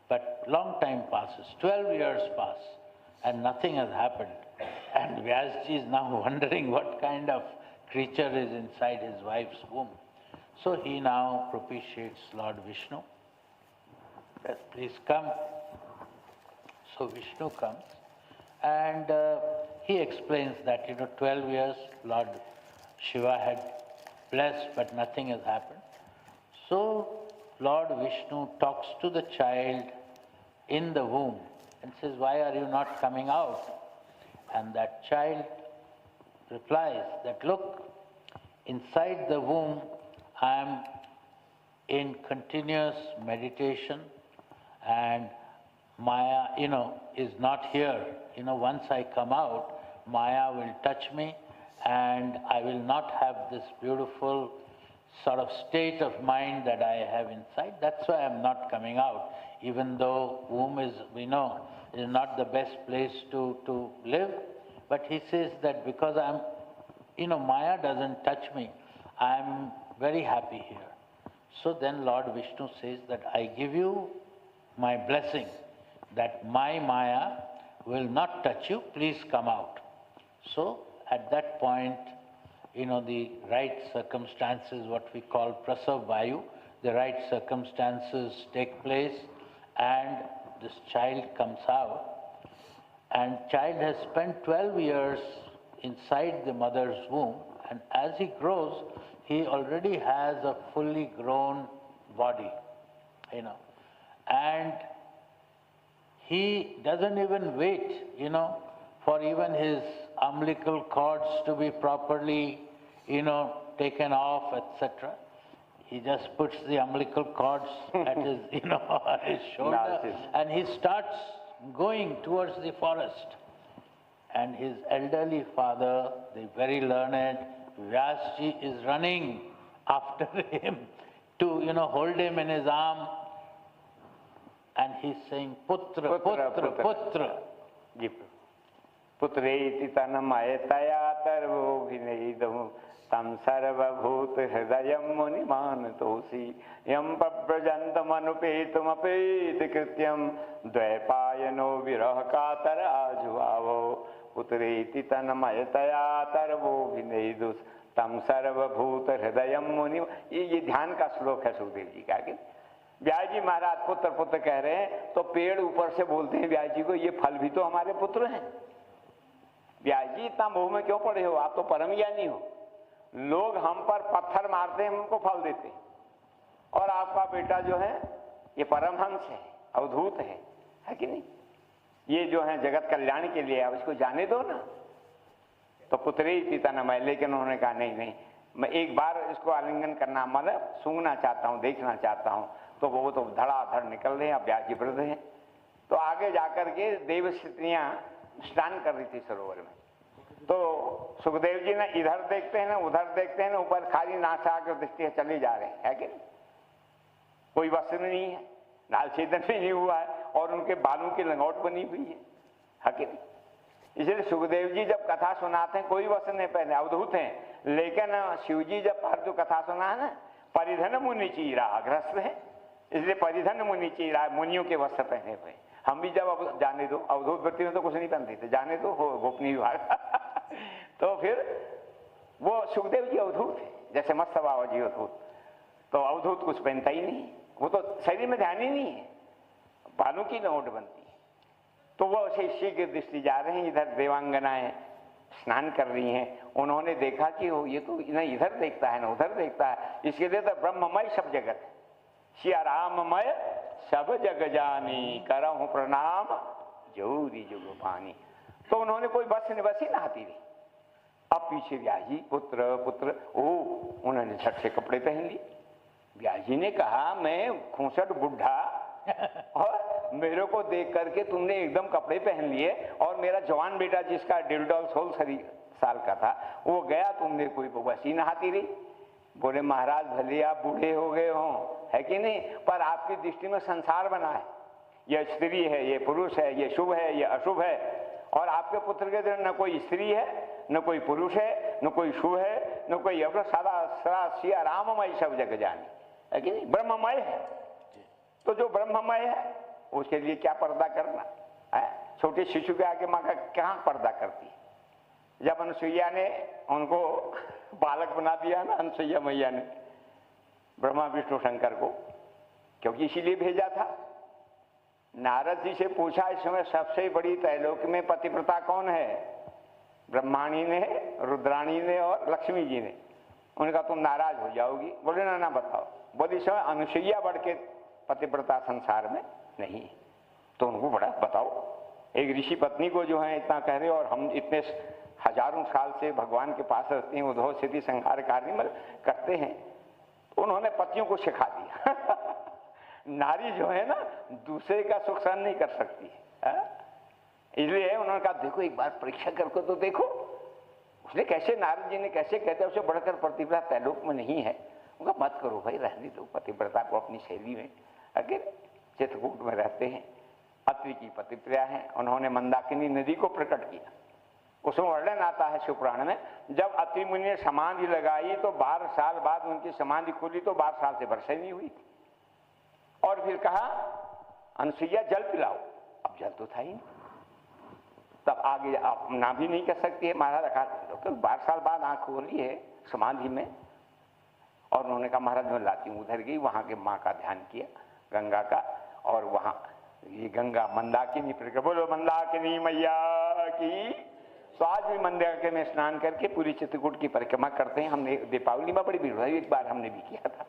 But long time passes, 12 years pass, and nothing has happened. And Vyasji is now wondering what kind of creature is inside his wife's womb. So he now propitiates Lord Vishnu. Yes, please come. So Vishnu comes, and he explains that, 12 years Lord Shiva had blessed, but nothing has happened. So Lord Vishnu talks to the child in the womb and says, "Why are you not coming out?" And that child replies that, "Look, inside the womb I am in continuous meditation, and Maya, is not here. Once I come out, Maya will touch me, and I will not have this beautiful sort of state of mind that I have inside. That's why I'm not coming out. Even though womb is, we know, is not the best place to live. But he says that because Maya doesn't touch me, I'm very happy here." So then Lord Vishnu says that, "I give you my blessing that my Maya will not touch you, please come out." So at that point, the right circumstances, what we call prasav vayu, the right circumstances take place, and this child comes out. And child has spent 12 years inside the mother's womb, and as he grows, he already has a fully grown body, and he doesn't even wait, for even his umbilical cords to be properly, taken off, etc. He just puts the umbilical cords at his, on his shoulder, and he starts going towards the forest. And his elderly father, the very learned Vyasji, is running after him to, hold him in his arm. And he's saying, "Putra, putra, putra." पुत्रेति तन्मयतया तर्वोऽभिनेदम् तं सर्वभूत हृदयं मुनिमानतोऽसि यं प्रव्रजन्तमनुपेतुमपेतकृत्यं द्वैपायनो विरह कातर आजुहावो पुत्रेति तन्मयतया तर्वोऽभिनेदुस् तं सर्वभूत हृदयं मुनि। ये ध्यान का श्लोक है सुखदेव जी का। व्यास जी महाराज पुत्र पुत्र कह रहे हैं, तो पेड़ ऊपर से बोलते हैं व्यास जी को, ये फल भी तो हमारे पुत्र हैं। व्यास जी इतना मोह में क्यों पड़े हो, आप तो परम ज्ञानी हो। लोग हम पर पत्थर मारते हैं, हमको फल देते हैं, और आपका बेटा जो है ये परमहंस है, अवधूत है कि नहीं? ये जो है जगत कल्याण के लिए, अब इसको जाने दो ना। तो पुत्री पिता न मैं, लेकिन उन्होंने कहा नहीं, मैं एक बार इसको आलिंगन करना, मतलब सूंघना चाहता हूँ, देखना चाहता हूँ। तो वो तो धड़ाधड़ निकल रहे हैं, अब व्यास जी वृद्ध हैं। तो आगे जाकर के देव स्त्रियां स्नान कर रही थी सरोवर में। तो सुखदेव जी ने इधर देखते हैं ना उधर देखते हैं ना, ऊपर खाली नासा आकर दृष्टि चले जा रहे हैं, है कि नहीं? कोई वस्त्र नहीं है, लाल छेदन भी नहीं हुआ है, और उनके बालों की लंगोट बनी हुई है कि नहीं? इसलिए सुखदेव जी जब कथा सुनाते हैं, कोई वस्त्र नहीं पहने, अवधूत हैं। लेकिन शिव जी जब पर जो कथा सुना है ना, परिधन मुनि चीरा, ग्रस्त है, इसलिए परिधन मुनि चीरा, मुनियों के वस्त्र पहने हुए। हम भी जब अब जाने दो, अवधूत वृत्ति में तो कुछ नहीं पहनते थे, जाने दो हो गोपनीय विभाग। तो फिर वो सुखदेव जी अवधूत है, जैसे मत्स्य बाबा जी अवधूत। तो अवधूत कुछ पहनता ही नहीं, वो तो शरीर में ध्यान ही नहीं है, बालों की नोट बनती है। तो वो शिष्य की दृष्टि जा रहे हैं, इधर देवांगनाएं स्नान कर रही हैं। उन्होंने देखा कि ये तो न इधर देखता है न उधर देखता है, इसके लिए तो ब्रह्ममय सब जगत है, सिया राममय सब जग जानी, करहूं प्रणाम जोरी जुग पानी। तो उन्होंने कोई बस निबसी नहाती रही। अब पीछे व्यास जी पुत्र पुत्र, उन्होंने झट से कपड़े पहन लिए। व्यास जी ने कहा, मैं खूंसट बुढ़ा और मेरे को देख करके तुमने एकदम कपड़े पहन लिए, और मेरा जवान बेटा जिसका 1.5 साल का था वो गया, तुमने कोई बसी नहाती रही। बोले महाराज भले आप बूढ़े हो गए हों, है कि नहीं, पर आपकी दृष्टि में संसार बना है, यह स्त्री है, ये पुरुष है, ये शुभ है, ये अशुभ है, और आपके पुत्र के दिन न कोई स्त्री है, न कोई पुरुष है, न कोई शुभ है, न कोई अवृत, सदा सिया राममय सब जग जानी, है कि नहीं, ब्रह्ममय है। तो जो ब्रह्ममय है उसके लिए क्या पर्दा करना है? छोटे शिशु के आगे माँ का क्या पर्दा करती है? जब अनुसुईया ने उनको बालक बना दिया ना, अनुसुईया मैया ने ब्रह्मा विष्णु शंकर को, क्योंकि इसीलिए भेजा था। नारद जी से पूछा इस समय सबसे बड़ी त्रैलोक में पतिव्रता कौन है? ब्रह्माणी ने, रुद्राणी ने और लक्ष्मी जी ने। उनका तुम नाराज हो जाओगी। बोले ना बताओ। बोली इस समय अनुसुईया बढ़ के पतिव्रता संसार में नहीं है। तो उनको बड़ा बताओ, एक ऋषि पत्नी को जो है इतना कह रहे हो, और हम इतने हजारों साल से भगवान के पास रहते हैं, उद्धव स्थिति संहार कार्य करते हैं। उन्होंने पतियों को सिखा दिया नारी जो है ना दूसरे का सुख सहन नहीं कर सकती है। इसलिए उन्होंने कहा देखो एक बार परीक्षा करके तो देखो। उसने कैसे, नारद जी ने कैसे कहते उसे बढ़कर पतिव्रता त्रैलोक में नहीं है। उनका मत करो भाई, रहने दो पतिव्रता को अपनी शैली में। अगर चित्रकूट में रहते हैं, अत्रि की पतिव्रता है, उन्होंने मंदाकिनी नदी को प्रकट किया। उसमें वर्णन आता है शिवपुराण में, जब अत्रि मुनि ने समाधि लगाई तो 12 साल बाद उनकी समाधि खुली तो 12 साल से वर्षा नहीं हुई थी। और फिर कहा अनुसुईया जल पिलाओ, अब जल तो था ही नहीं। तब आगे आप ना भी नहीं कर सकती है। महाराज तो 12 साल बाद आंख खोली है समाधि में, और उन्होंने कहा महाराज मैं लाती हूँ। उधर गई, वहां के माँ का ध्यान किया गंगा का, और वहां ये गंगा मंदाकिनी प्रकट, बोलो मंदाकिनी मैया की। तो आज भी मंदाकिनी में स्नान करके पूरी चित्रकूट की परिक्रमा करते हैं। हमने दीपावली में बड़ी भीड़ हुई, एक बार हमने भी किया था।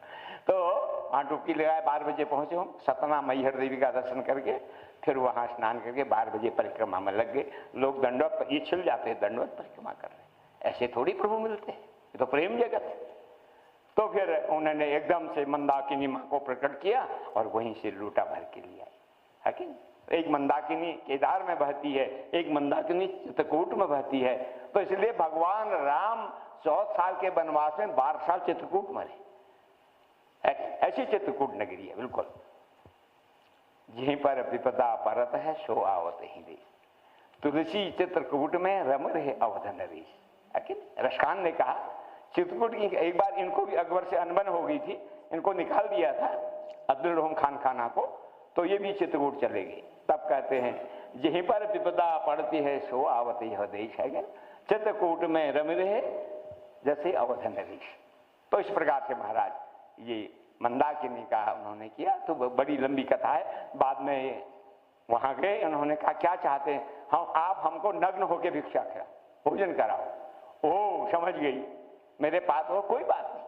तो वहाँ डुबकी लगाए, 12 बजे पहुंचे हम, सतना मैहर देवी का दर्शन करके फिर वहां स्नान करके 12 बजे परिक्रमा में लग गए। लोग दंडवत पर ये छिल जाते हैं, दंडवत परिक्रमा कर रहे। ऐसे थोड़ी प्रभु मिलते हैं, ये तो प्रेम जगत है। तो फिर उन्होंने एकदम से मंदाकिनी माँ को प्रकट किया और वहीं से लूटा भर के लिया है कि एक मंदाकिनी केदार में बहती है, एक मंदाकिनी चित्रकूट में बहती है। तो इसलिए भगवान राम 14 साल के वनवास में 12 साल चित्रकूट में रहे। ऐसी चित्रकूट नगरी है बिल्कुल। यहीं पर विपदा परत है सो आवत ही दे, तुलसी चित्रकूट में रम रहे अवध नरेश। रसखान ने कहा चित्रकूट की एक बार इनको भी अकबर से अनबन हो गई थी, इनको निकाल दिया था अब्दुल रहमान खान खाना को, तो ये भी चित्रकूट चले गए। तब कहते हैं यहीं पर विपदा पड़ती है सो आवत यह देश है, चित्रकूट में रम रहे जैसे अवध नरेश। तो इस प्रकार से महाराज ये मंदाकिनी का उन्होंने किया। तो बड़ी लंबी कथा है। बाद में वहां गए, उन्होंने कहा क्या चाहते हैं? हम आप हमको नग्न होके भिक्षा करा, भोजन कराओ। ओ समझ गई, मेरे पास हो कोई बात नहीं।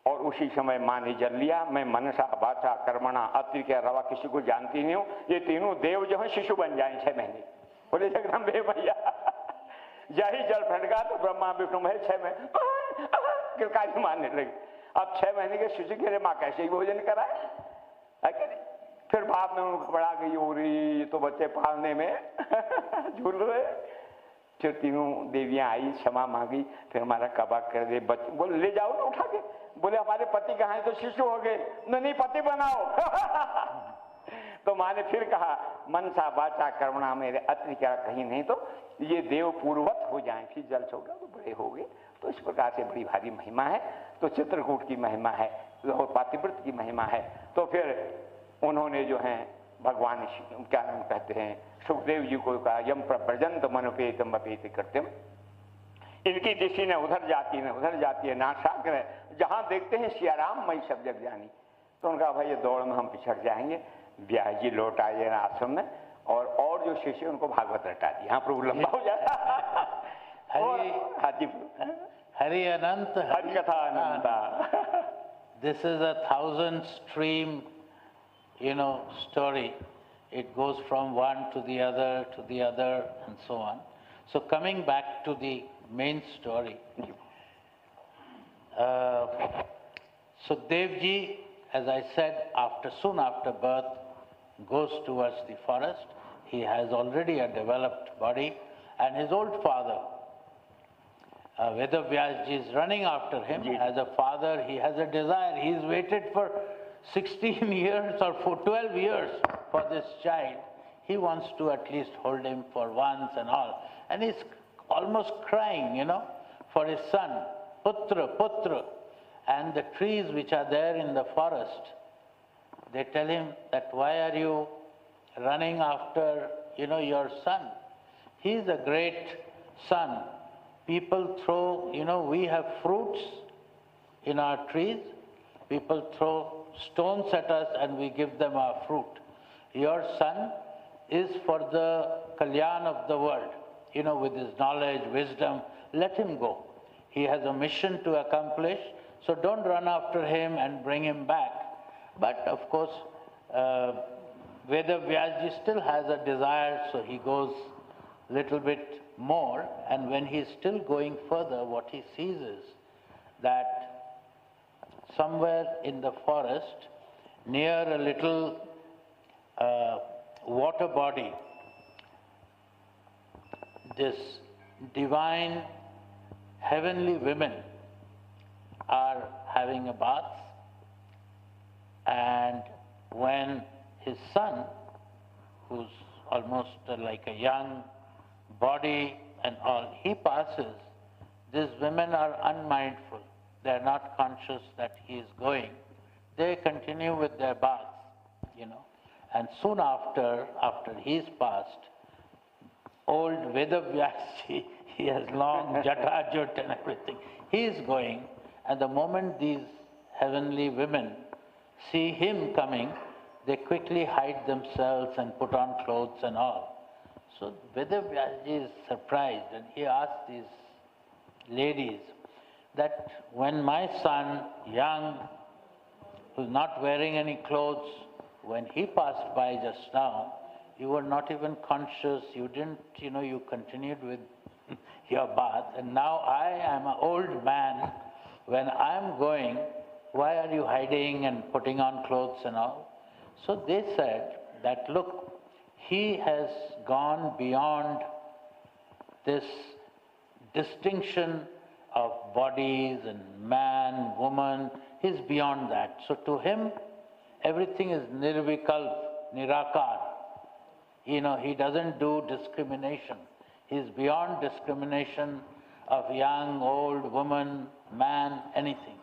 और उसी समय माँ ने जल लिया। मैं मनसा वाचा कर्मणा अत्रि के अलावा किसी को जानती नहीं हूँ। ये तीनों देव जो है शिशु बन जाए 6 महीने। बोले जगदम्बे भैया यही जल फटका तो ब्रह्मा विष्णु महेश 6 महीने किलकारी मारने लगी। अब 6 महीने के शिशु के लिए माँ कैसे ही भोजन कराए? फिर बाद में उनको घबरा गई, हो रही तो बच्चे पालने में झूल रहे। फिर तीनों देवियां आई, क्षमा मांगी, फिर हमारा कबा कर दे। बच्चे बोले ले जाओ ना उठा के। बोले हमारे पति कहाँ हैं? तो शिशु हो गए। नहीं पति बनाओ तो माँ ने फिर कहा मनसा वाचा कर्मणा मेरे अत्रि क्या कहीं नहीं, तो ये देव पूर्वत हो जाएं। फिर जल छोड़ा तो बड़े हो गए। तो इस प्रकार से बड़ी भारी महिमा है। तो चित्रकूट की महिमा है और पातिव्रत की महिमा है। तो फिर उन्होंने जो है भगवान क्या कहते हैं सुखदेव जी को कहा यम प्रजंत मनोपेतम अपेत कृत्यम। इनकी दृष्टि ने उधर जाती है नाशाग्र है। जहां देखते हैं सियाराम मई सब जग जानी। तो उनका भाई ये दौड़ में हम पिछड़ जाएंगे। ब्याह जी लौट आए आश्रम में, और जो शिष्य उनको भागवत रटा दी। हाँ प्रभु लंबा हो जाता हरि अनंत हरि कथा अनंता। This is a 1000 stream, story. It goes from one to the other, and so on. So coming back to the main story, Sukdev ji, as I said, soon after birth, goes towards the forest. He has already a developed body, and his old father, Vedavyas ji, is running after him. As a father, he has a desire. He's waited for 16 years or for 12 years for this child. He wants to at least hold him for once and all. And he's almost crying, for his son, Putra, Putra. And the trees which are there in the forest, they tell him that why are you running after, your son? He is a great son. People throw, we have fruits in our trees. People throw stones at us and we give them our fruit. Your son is for the kalyan of the world, with his knowledge, wisdom. Let him go. He has a mission to accomplish, so don't run after him and bring him back. But of course, Vedavyasji still has a desire, so he goes little bit more, and when he is still going further, what he sees is that somewhere in the forest, near a little water body, this divine heavenly women are having a bath, and when his son, who's almost like a young body and all, he passes, these women are unmindful. They are not conscious that he is going. They continue with their baths, And soon after he's passed, old Vedavyasji, he has long jata-jut and everything, he is going, and the moment these heavenly women see him coming, they quickly hide themselves and put on clothes and all. So Vedavyasji is surprised, and he asks these ladies that when my son, young, who's not wearing any clothes, when he passed by just now, you were not even conscious, you didn't, you continued with your bath, and now I am an old man, when I'm going, why are you hiding and putting on clothes and all? So they said that, look, he has gone beyond this distinction of bodies and man, woman, he's beyond that. So to him, everything is nirvikalp, nirakar. He doesn't do discrimination. He's beyond discrimination of young, old, woman, man, anything.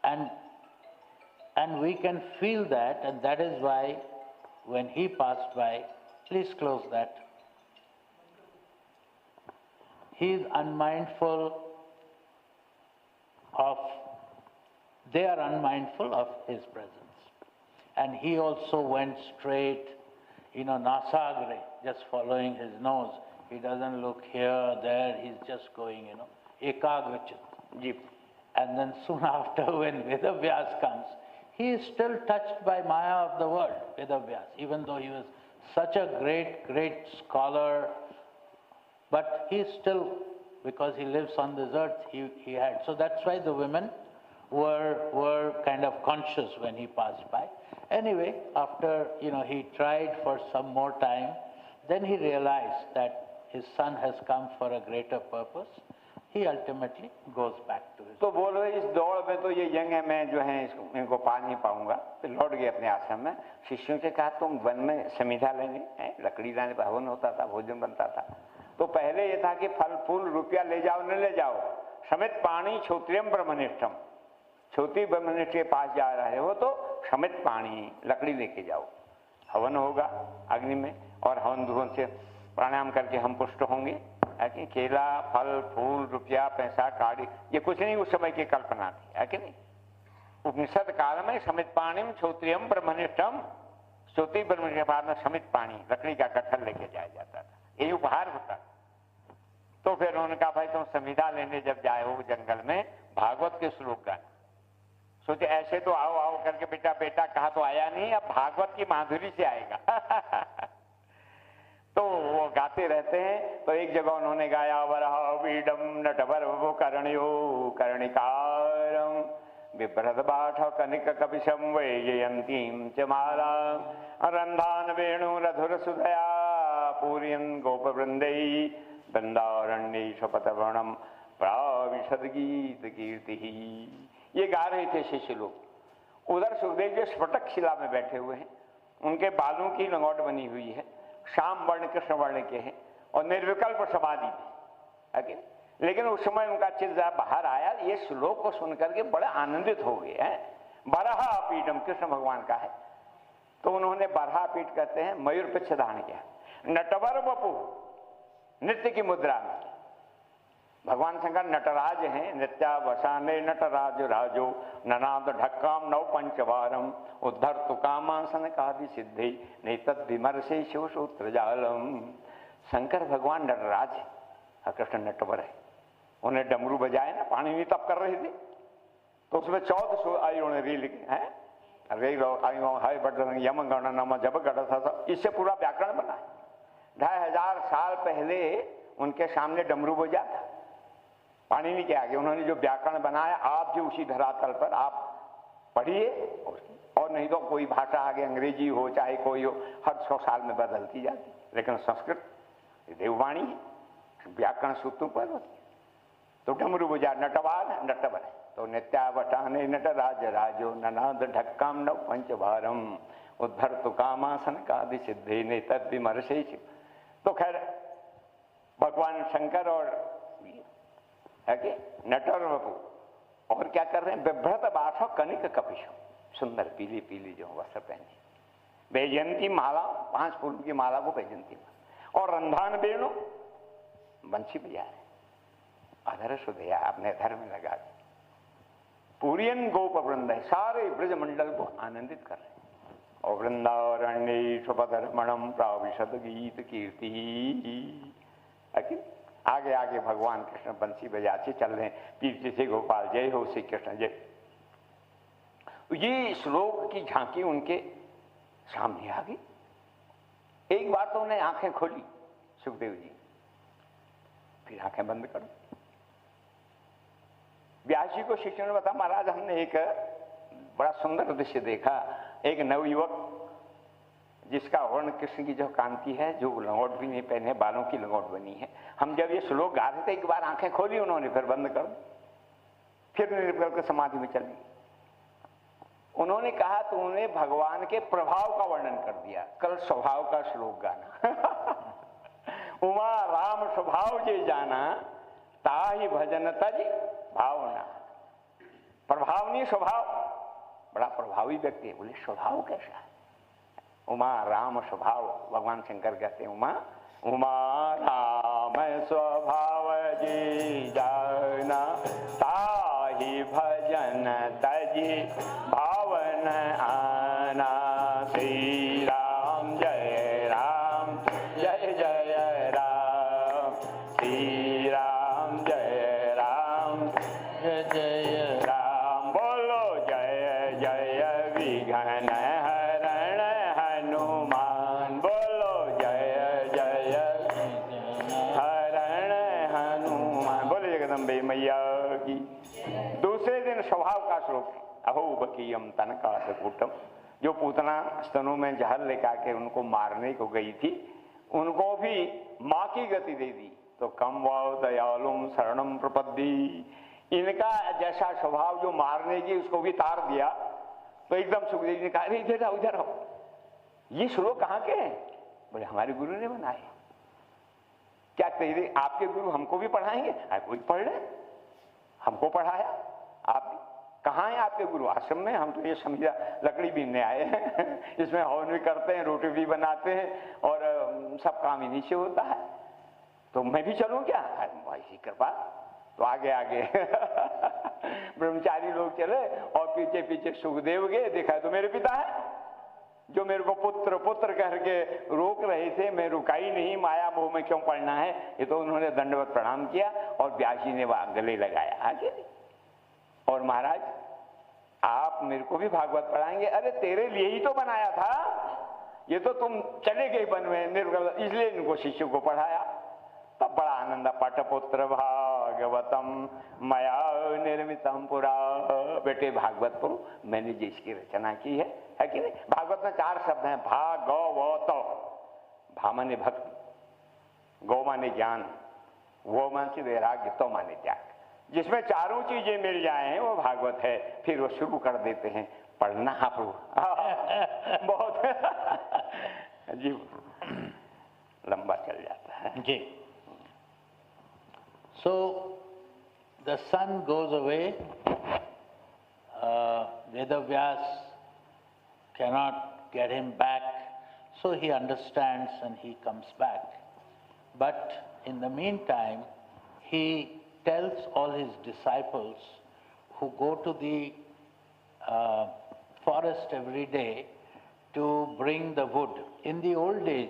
And we can feel that, and that is why when he passed by, please close that. He is unmindful of, they are unmindful of his presence. And he also went straight, nasagre, just following his nose. He doesn't look here, there, he's just going, ekagrachit. And then soon after, when Vedavyas comes, he is still touched by Maya of the world, Vedavyas, even though he was such a great, great scholar. But he is still, because he lives on this earth, he had. So that's why the women were kind of conscious when he passed by. Anyway, after, he tried for some more time, then he realized that his son has come for a greater purpose. He ultimately goes back to his... तो बोल रहे इस दौड़ में तो ये young है, मैं जो है इनको पा नहीं पाऊंगा, तो लौट गए अपने आश्रम में। शिष्यों से कहा तुम वन में समिधा लेंगे, लकड़ी लाने पर हवन होता था, भोजन बनता था। तो पहले ये था कि फल फूल रुपया ले जाओ न ले जाओ, समित पानी क्षोत्रियम ब्रह्मनिष्ठम, क्षोत्री ब्रह्मनिष्ठ के पास जा रहे हो तो समित पानी लकड़ी लेके जाओ, हवन होगा अग्नि में, और हवन धुवन से प्राणायाम करके हम पुष्ट होंगे। कि केला, फल, फूल, रुपया, पैसा, काड़ी, ये कुछ नहीं उस समय की कल्पना थी, है कि नहीं? उपनिषद काल में समित पाणिम क्षोत्रियम ब्रह्मनिष्ठम, क्षोत्री ब्रह्मनिष्ठ के बाद में समित पानी लकड़ी का गट्ठल लेके जाया जाता था, यही उपहार होता। तो फिर उन्होंने कहा भाई तुम संविधा लेने जब जाए हो जंगल में, भागवत के श्लोक गाना। सोचे ऐसे तो आओ आओ करके बेटा बेटा कहा तो आया नहीं, अब भागवत की माधुरी से आएगा। तो वो गाते रहते हैं। तो एक जगह उन्होंने गाया वरावीडम नटवरवो कर्णयो कर्णिकारं बिभ्रतबाठ कनिक कपिशं वैजयन्तीं च मालां रन्धान वेणुरधुर सुधया पूरयन् गोपवृन्दै वृन्दारण्यै शपथवर्णं प्राविशद गीत कीर्तिः। ये गा रहे थे शिष्य लोग। उधर सुखदेव जी स्फटिक शिला में बैठे हुए हैं, उनके बालों की लंगोट बनी हुई है, श्याम वर्ण कृष्ण वर्ण के हैं और निर्विकल्प समाधि में। लेकिन उस समय उनका चित्त बाहर आया, ये श्लोक को सुनकर के बड़े आनंदित हो गए हैं। बरहा पीठम कृष्ण भगवान का है, तो उन्होंने बरहा पीठ कहते हैं मयूर पिच्छ धारण किया। नटवर बपु नृत्य की मुद्रा में, भगवान शंकर नटराज हैं, नृत्यावसाने नटराज राजो ननाद ढक्काम नव पंचवारम उद्धर तुकामासन कादि सिद्धि नहीं तद विमर्शे शिव सूत्र जालम। शंकर भगवान नटराज है और कृष्ण नटवर है। उन्हें डमरू बजाए ना, पानी नहीं तप कर रही थी, तो उसमें 14 आयु ने री लिखे हैं, रे हाय बटन यम गण नम जब गढ़ था, इससे पूरा व्याकरण बना है। 2500 साल पहले उनके सामने डमरू बजा था, पानी नहीं के आगे उन्होंने जो व्याकरण बनाया, आप भी उसी धरातल पर आप पढ़िए, और नहीं तो कोई भाषा आगे अंग्रेजी हो चाहे कोई हो, हर 100 साल में बदलती जाती, लेकिन संस्कृत देववाणी है, व्याकरण सूत्रों पर होती है। तो डमरू बजा नटवाल है, नटवर है, तो नित्यावटाने नटराज राजो ननाद ढक्काम नव पंचभारम उद्धर तुकामासन कादि सिद्धि ने तद विमर्शे। तो खैर भगवान शंकर और है कि नटर बपू और क्या कर रहे हैं, बिभ्रत बाठो कनिक कपिशो, सुंदर पीली पीली जो वस्त्र पहने, बैजयंती माला, 5 फूल की माला को बैजयंती माला, और रंधान बेणु बंसी बजा रहे, अधर सुधया अपने धर्म में लगा दी, पूरियन गोप वृंद सारे ब्रज मंडल को आनंदित कर रहे हैं, और वृंदारण्य स्वपधर्मणम प्राविशद गीत कीर्ति। आगे आगे भगवान कृष्ण बंसी बजाते चल रहे हैं, पीछे से गोपाल जय हो श्री कृष्ण जय। ये श्लोक की झांकी उनके सामने आ गई। एक बार तो उन्हें आंखें खोली सुखदेव जी, फिर आंखें बंद करो। व्यास जी को शिष्यों ने बताया, महाराज हमने एक बड़ा सुंदर दृश्य देखा, एक नवयुवक जिसका वर्ण कृष्ण की जो कांति है, जो लंगोट भी नहीं पहने, बालों की लंगोट बनी है। हम जब ये श्लोक गा रहे थे, एक बार आंखें खोली उन्होंने, फिर बंद कर दी, फिर निर्विकल्प के समाधि में चली। उन्होंने कहा तूने भगवान के प्रभाव का वर्णन कर दिया, कल स्वभाव का श्लोक गाना। उमा राम स्वभाव जे जाना ताहि भजन तज भावना। प्रभाव नहीं स्वभाव, बड़ा प्रभावी व्यक्ति है। बोले स्वभाव कैसा है? उमा राम स्वभाव, भगवान शंकर कहते हैं उमा राम स्वभाव जी जाना ताहि भजन तजी भावन आना। श्री राम जय राम जय जय राम, श्री राम जय राम जय जय राम। बोलो जय जय विघ्न हरण हनुमान, बोलो जय जय हरण हनुमान, बोले जगदम्बे मैया की। दूसरे दिन स्वभाव का श्लोक, अहो बकीयम तनकाकुटम, जो पूतना स्तनों में जहर लेकर के उनको मारने को गई थी, उनको भी मां की गति दे दी। तो कम वाव दयालुम शरणम प्रपद्दी, इनका जैसा स्वभाव जो मारने की, उसको भी तार दिया। तो एकदम सुखदेव जी ने कहा, अरे इधर आओ इधर आओ, ये श्लोक कहाँ के हैं? बोले हमारे गुरु ने बनाए। क्या तेरे आपके गुरु हमको भी पढ़ाएंगे? कोई पढ़ ले, हमको पढ़ाया आप भी। कहाँ है आपके गुरु? आश्रम में। हम तो ये समझा लकड़ी बीनने आए हैं, इसमें हवन भी करते हैं, रोटी भी बनाते हैं, और सब काम इन्हीं से होता है। तो मैं भी चलूं क्या? ऐसी कृपा। तो आगे आगे ब्रह्मचारी लोग चले, और पीछे पीछे सुखदेव गए। देखा तो मेरे पिता है, जो मेरे को पुत्र पुत्र करके रोक रहे थे, मैं रुकाई नहीं, माया मोह में क्यों पड़ना है। ये तो उन्होंने दंडवत प्रणाम किया, और व्यास जी ने गले लगाया आगे। और महाराज आप मेरे को भी भागवत पढ़ाएंगे? अरे तेरे लिए ही तो बनाया था, ये तो तुम चले गए वन में निर्गल, इसलिए इनको शिष्यों को पढ़ाया। तब बड़ा आनंद, पटपुत्र भागवतम मया निर्मितम पुरा। बेटे भागवत पढ़ो, मैंने जिसकी रचना की है कि नहीं? भागवत में 4 शब्द हैं, भा गौ वो तो। भा माने भक्ति, गौ माने ज्ञान, वो माने वैराग्य, तो माने त्याग। जिसमें चारों चीजें मिल जाएं वो भागवत है। फिर वो शुरू कर देते हैं पढ़ना। आप बहुत जी लंबा चल जाता है जी। So the sun goes away Vedavyas cannot get him back, so he understands and he comes back. But in the meantime, he tells all his disciples who go to the forest every day to bring the wood. In the old days,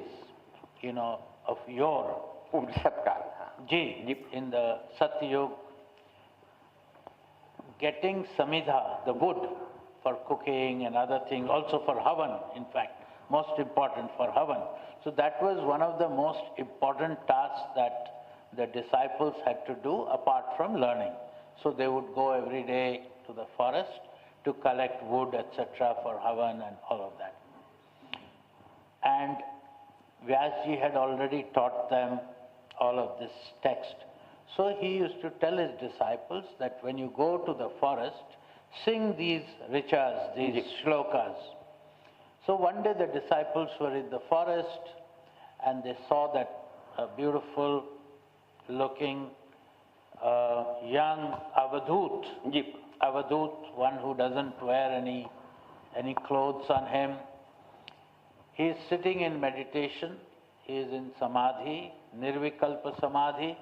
of yore, in the Satyug, getting samidha, the wood for cooking and other things, also for havan, in fact, most important for havan. So that was one of the most important tasks that the disciples had to do apart from learning. So they would go every day to the forest to collect wood, etc. for havan and all of that. And Vyasji had already taught them all of this text. So he used to tell his disciples that when you go to the forest, sing these richas, these shlokas. So one day the disciples were in the forest and they saw that a beautiful looking young Avadhut, one who doesn't wear any clothes on him. He is sitting in meditation, he is in samadhi, nirvikalpa samadhi,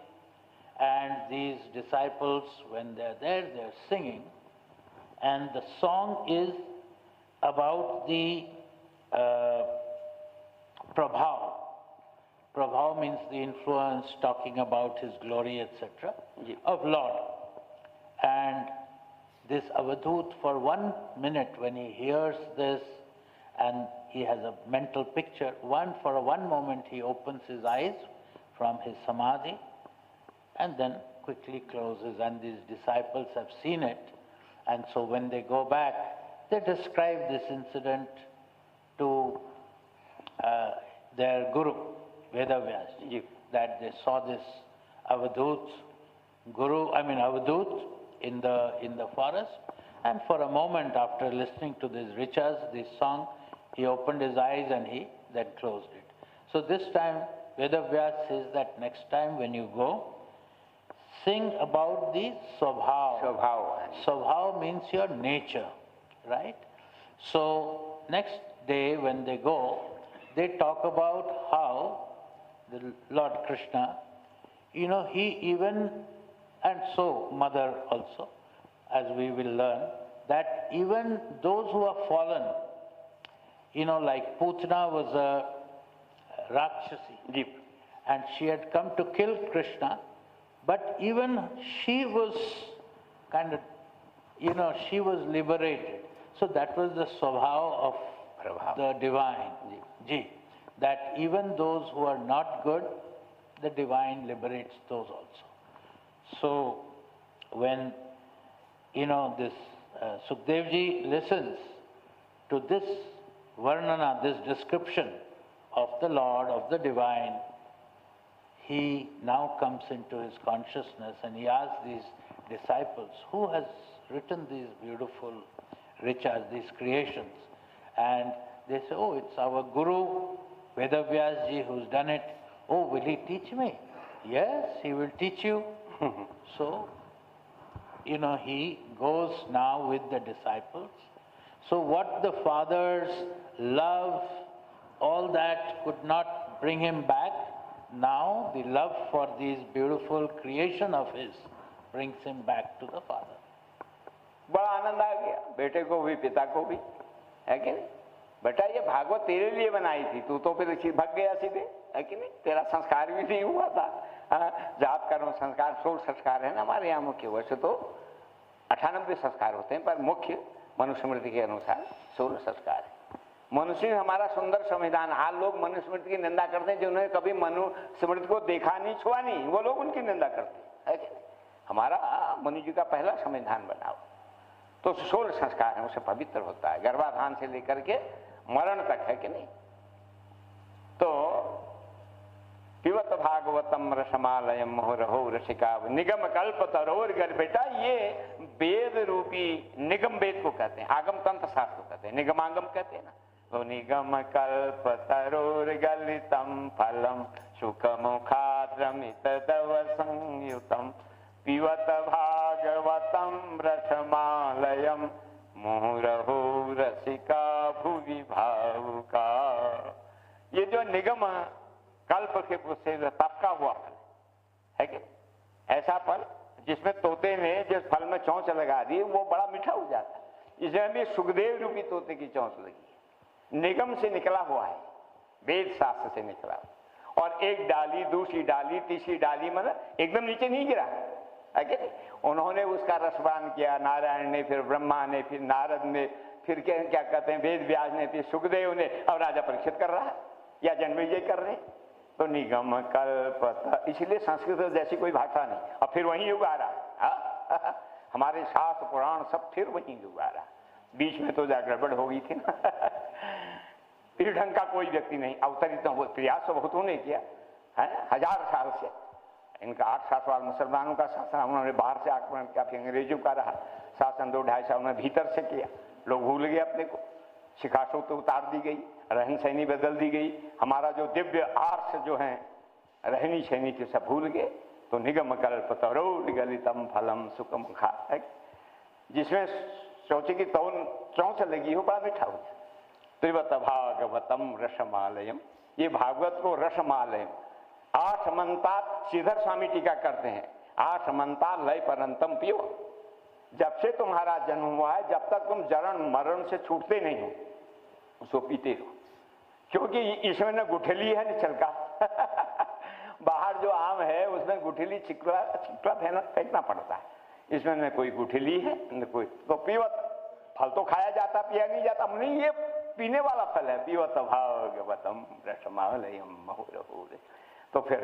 and these disciples, when they're there, they're singing, and the song is about the prabhav. Prabhav means the influence, talking about his glory, etc., of Lord. And this Avadhut, for 1 minute, when he hears this, and he has a mental picture, for one moment he opens his eyes from his samadhi, and then quickly closes, and these disciples have seen it, and so when they go back, they describe this incident to their guru, Vedavyas, that they saw this Avadhut in the forest, and for a moment after listening to these richas, this song, he opened his eyes and he then closed it. So this time Vedavyas says that next time when you go, sing about the Swabhav. Swabhav means your nature, right? So next day when they go, they talk about how the Lord Krishna, he even, and so Mother also, as we will learn, that even those who have fallen, like Putana was a Rakshasi, and she had come to kill Krishna, but even she was she was liberated. So that was the Swabhav of the divine, that even those who are not good, the divine liberates those also. So when, this Sukadevji listens to this Varnana, this description of the Lord, of the divine, he now comes into his consciousness and he asks these disciples, who has written these beautiful richas, these creations? And they say, oh, it's our Guru, Vedavyasji, who's done it. Oh, will he teach me? Yes, he will teach you. So, he goes now with the disciples. So what the father's love, all that could not bring him back, now the love for these beautiful creation of his brings him back to the father. बड़ा आनंद आ गया, बेटे को भी पिता को भी, है कि नहीं? बेटा ये भागवत तेरे लिए बनाई थी, तू तो फिर भाग गया सीधे, है कि नहीं? तेरा संस्कार भी नहीं हुआ था, जाप कर्म संस्कार 16 संस्कार है ना हमारे यहाँ मुख्य, वैसे तो 98 संस्कार होते हैं, पर मुख्य मनुस्मृति के अनुसार 16 संस्कार है। मनुष्य हमारा सुंदर संविधान, हाल लोग मनुस्मृति की निंदा करते हैं, जिन्होंने कभी मनुस्मृति को देखा नहीं, छुआ नहीं, वो लोग उनकी निंदा करते हैं, है कि नहीं? हमारा मनु जी का पहला संविधान बना हुआ, तो 16 संस्कार है, उसे पवित्र होता है, गर्भाधान से लेकर के मरण तक, है कि नहीं? तो पिबत भागवतम रसमालयम मुहुरहो रसिका निगम कल्प तरोर गर, बेटा ये वेद रूपी निगम, वेद को कहते हैं, आगम तंत्र शास्त्र को कहते हैं, निगमागम कहते हैं ना, तो निगम कल्प तरोर गलितम फलम सुखमुखाद्रमित दव संयुतम पिबत भागवतम रसमालयम मुहुरहो निगम कल्प के से तपका हुआ फल है कि ऐसा फल जिसमें तोते ने जिस फल में चोंच लगा दी वो बड़ा मीठा हो जाता है। इसमें भी सुखदेव रूपी तोते की चोंच लगी है, निगम से निकला हुआ है, वेद शास्त्र से निकला। और एक डाली, दूसरी डाली, तीसरी डाली, मतलब एकदम नीचे नहीं गिरा है कि नहीं। उन्होंने उसका रसपान किया, नारायण ने, फिर ब्रह्मा ने, फिर नारद ने, फिर क्या कहते हैं वेद व्यास ने, फिर सुखदेव ने, अब राजा परीक्षित कर रहा है या जन्मेजय कर रहे हैं। तो निगम कल्प, इसलिए संस्कृत जैसी कोई भाषा नहीं। और फिर वही युग आ रहा हमारे शास्त्र पुराण सब फिर वही युग आ रहा। बीच में तो गड़बड़ हो गई थी ना फिर ढंग का कोई व्यक्ति नहीं अवतरित, तो प्रयास तो बहुतों ने किया है, 1000 साल से। इनका 8-7 साल मुसलमानों का शासन, उन्होंने बाहर से आक्रमण किया, फिर अंग्रेजों का रहा शासन 2-2.5 साल उन्होंने भीतर से किया। लोग भूल गए अपने को, शिखासों तो उतार दी गई, रहन सहनी बदल दी गई, हमारा जो दिव्य आर्ष जो है रहनी सहनी के सब भूल गए। तो निगम कल्प तरो निगलितम फलम सुखम खा, जिसमें सोचे की चौंच लगी हो बड़ा मीठा हो जाए। त्रिवत भागवतम रसमालयम, ये भागवत को रसमालयम 8 मंता, श्रीधर स्वामी टीका करते हैं, 8 मंता लय परंतम पियो। जब से तुम्हारा जन्म हुआ है जब तक तुम जरण मरण से छूटते नहीं हो उसको पीते रहो, क्योंकि इसमें न गुठली है न छिलका बाहर जो आम है उसमें गुठली छिलका फेंकना पड़ता है, इसमें न कोई गुठली है न कोई। तो पीवत, फल तो खाया जाता पिया नहीं जाता, नहीं ये पीने वाला फल है। पीवत भागवतम रसमालयम मुहुरहुरे। तो फिर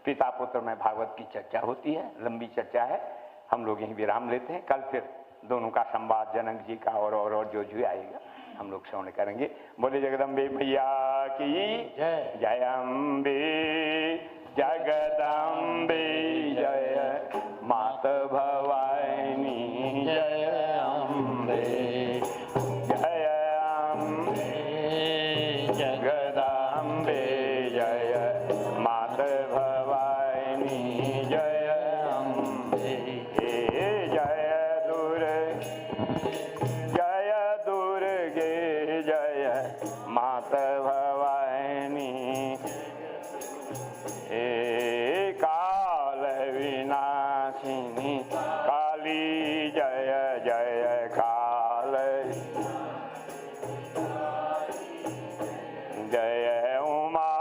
पिता पुत्र में भागवत की चर्चा होती है, लंबी चर्चा है, हम लोग यहीं विराम लेते हैं। कल फिर दोनों का संवाद जनक जी का और जो आएगा हम लोग श्रवण करेंगे। बोले जगदम्बे मैया की जय। जय अम्बे जगदम्बे जय, मात भवानी जय अम्बे, जय अम्बे जगदम्बे जय, मात भवानी जय अम्बे, जय दुर्गे जय, मात भवानी, काल विनाशिनी काली जय जय काल, जय उमा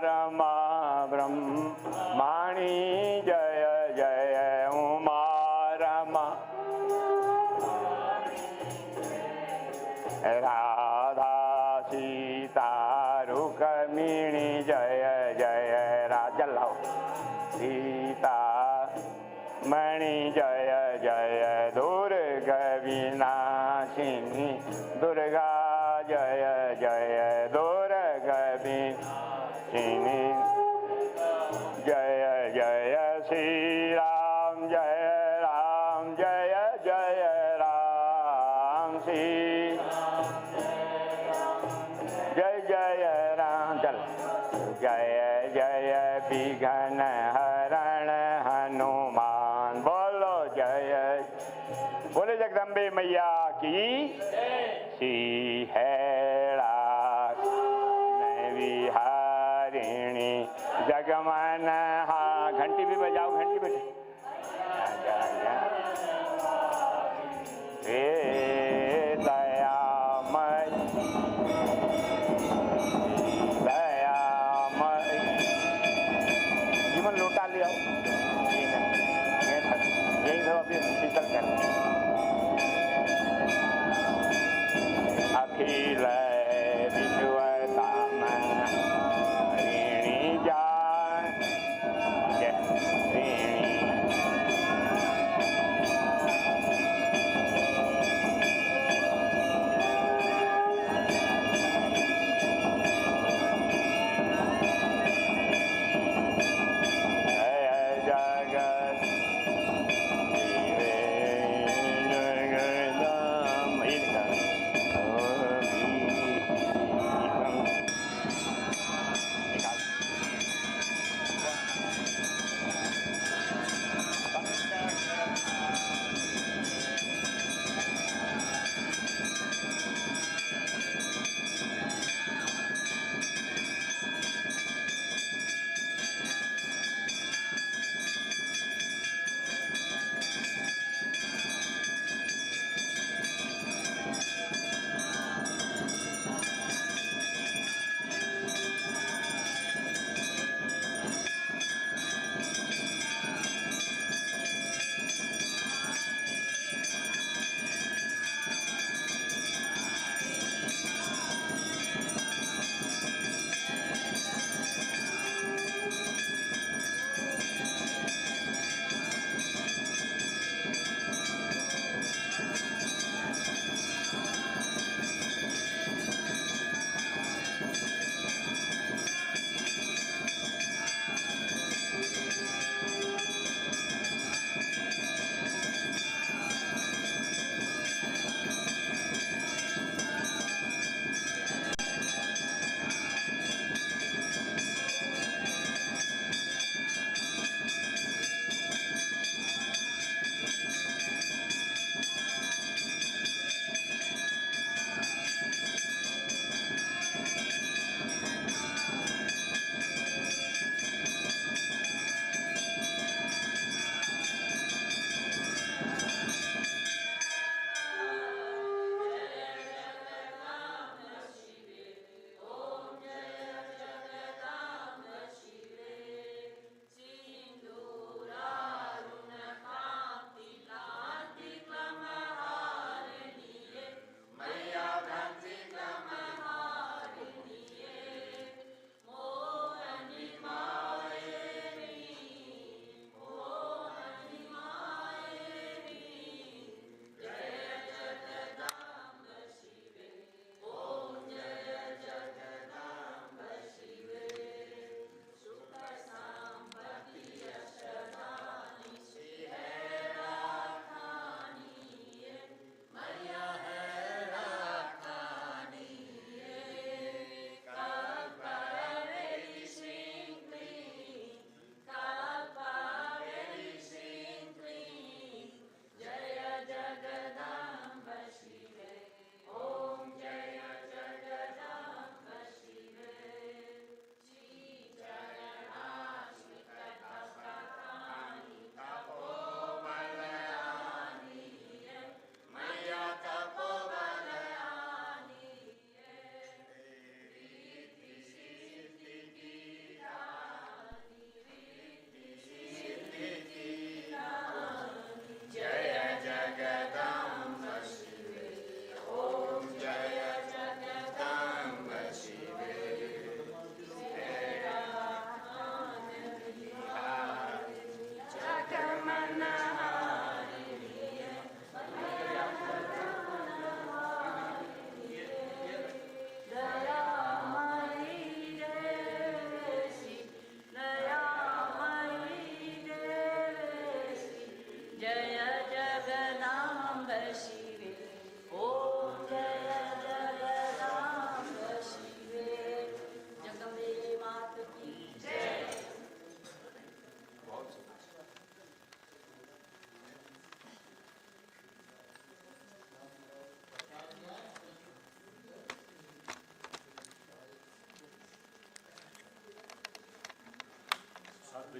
रमा ब्रह्माणी जय जय उमा रमा, राधा सीता रुक्मिणी जय जय राजलाओ, सीता मणि जय जय, दुर्गा विनाशिनी दुर्गा जय जय, दुर्गा विनाशिनी जय जय, श्री राम जय जय राम, श्री जय जय राम, चल जय जय विघ्न हरण हनुमान, बोलो जय, बोले जगदम्बे मैया की श्री हैला विहारिणी जगमन। हाँ घंटी भी बजाओ, घंटी बजे दयामय दयामय, जीवन लौटा ले आओ, यही सब अभी शीतल कर अखिल विश्वताम ऋणी जान ऋणी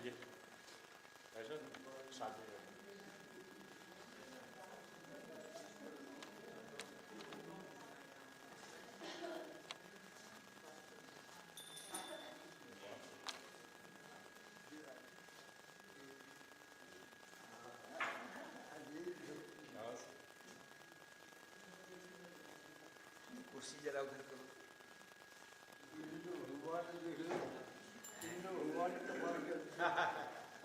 जी ऐसा साथ में कुर्सी जरा उधर करो।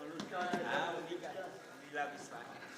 अनुष्ठान लीला विश्वास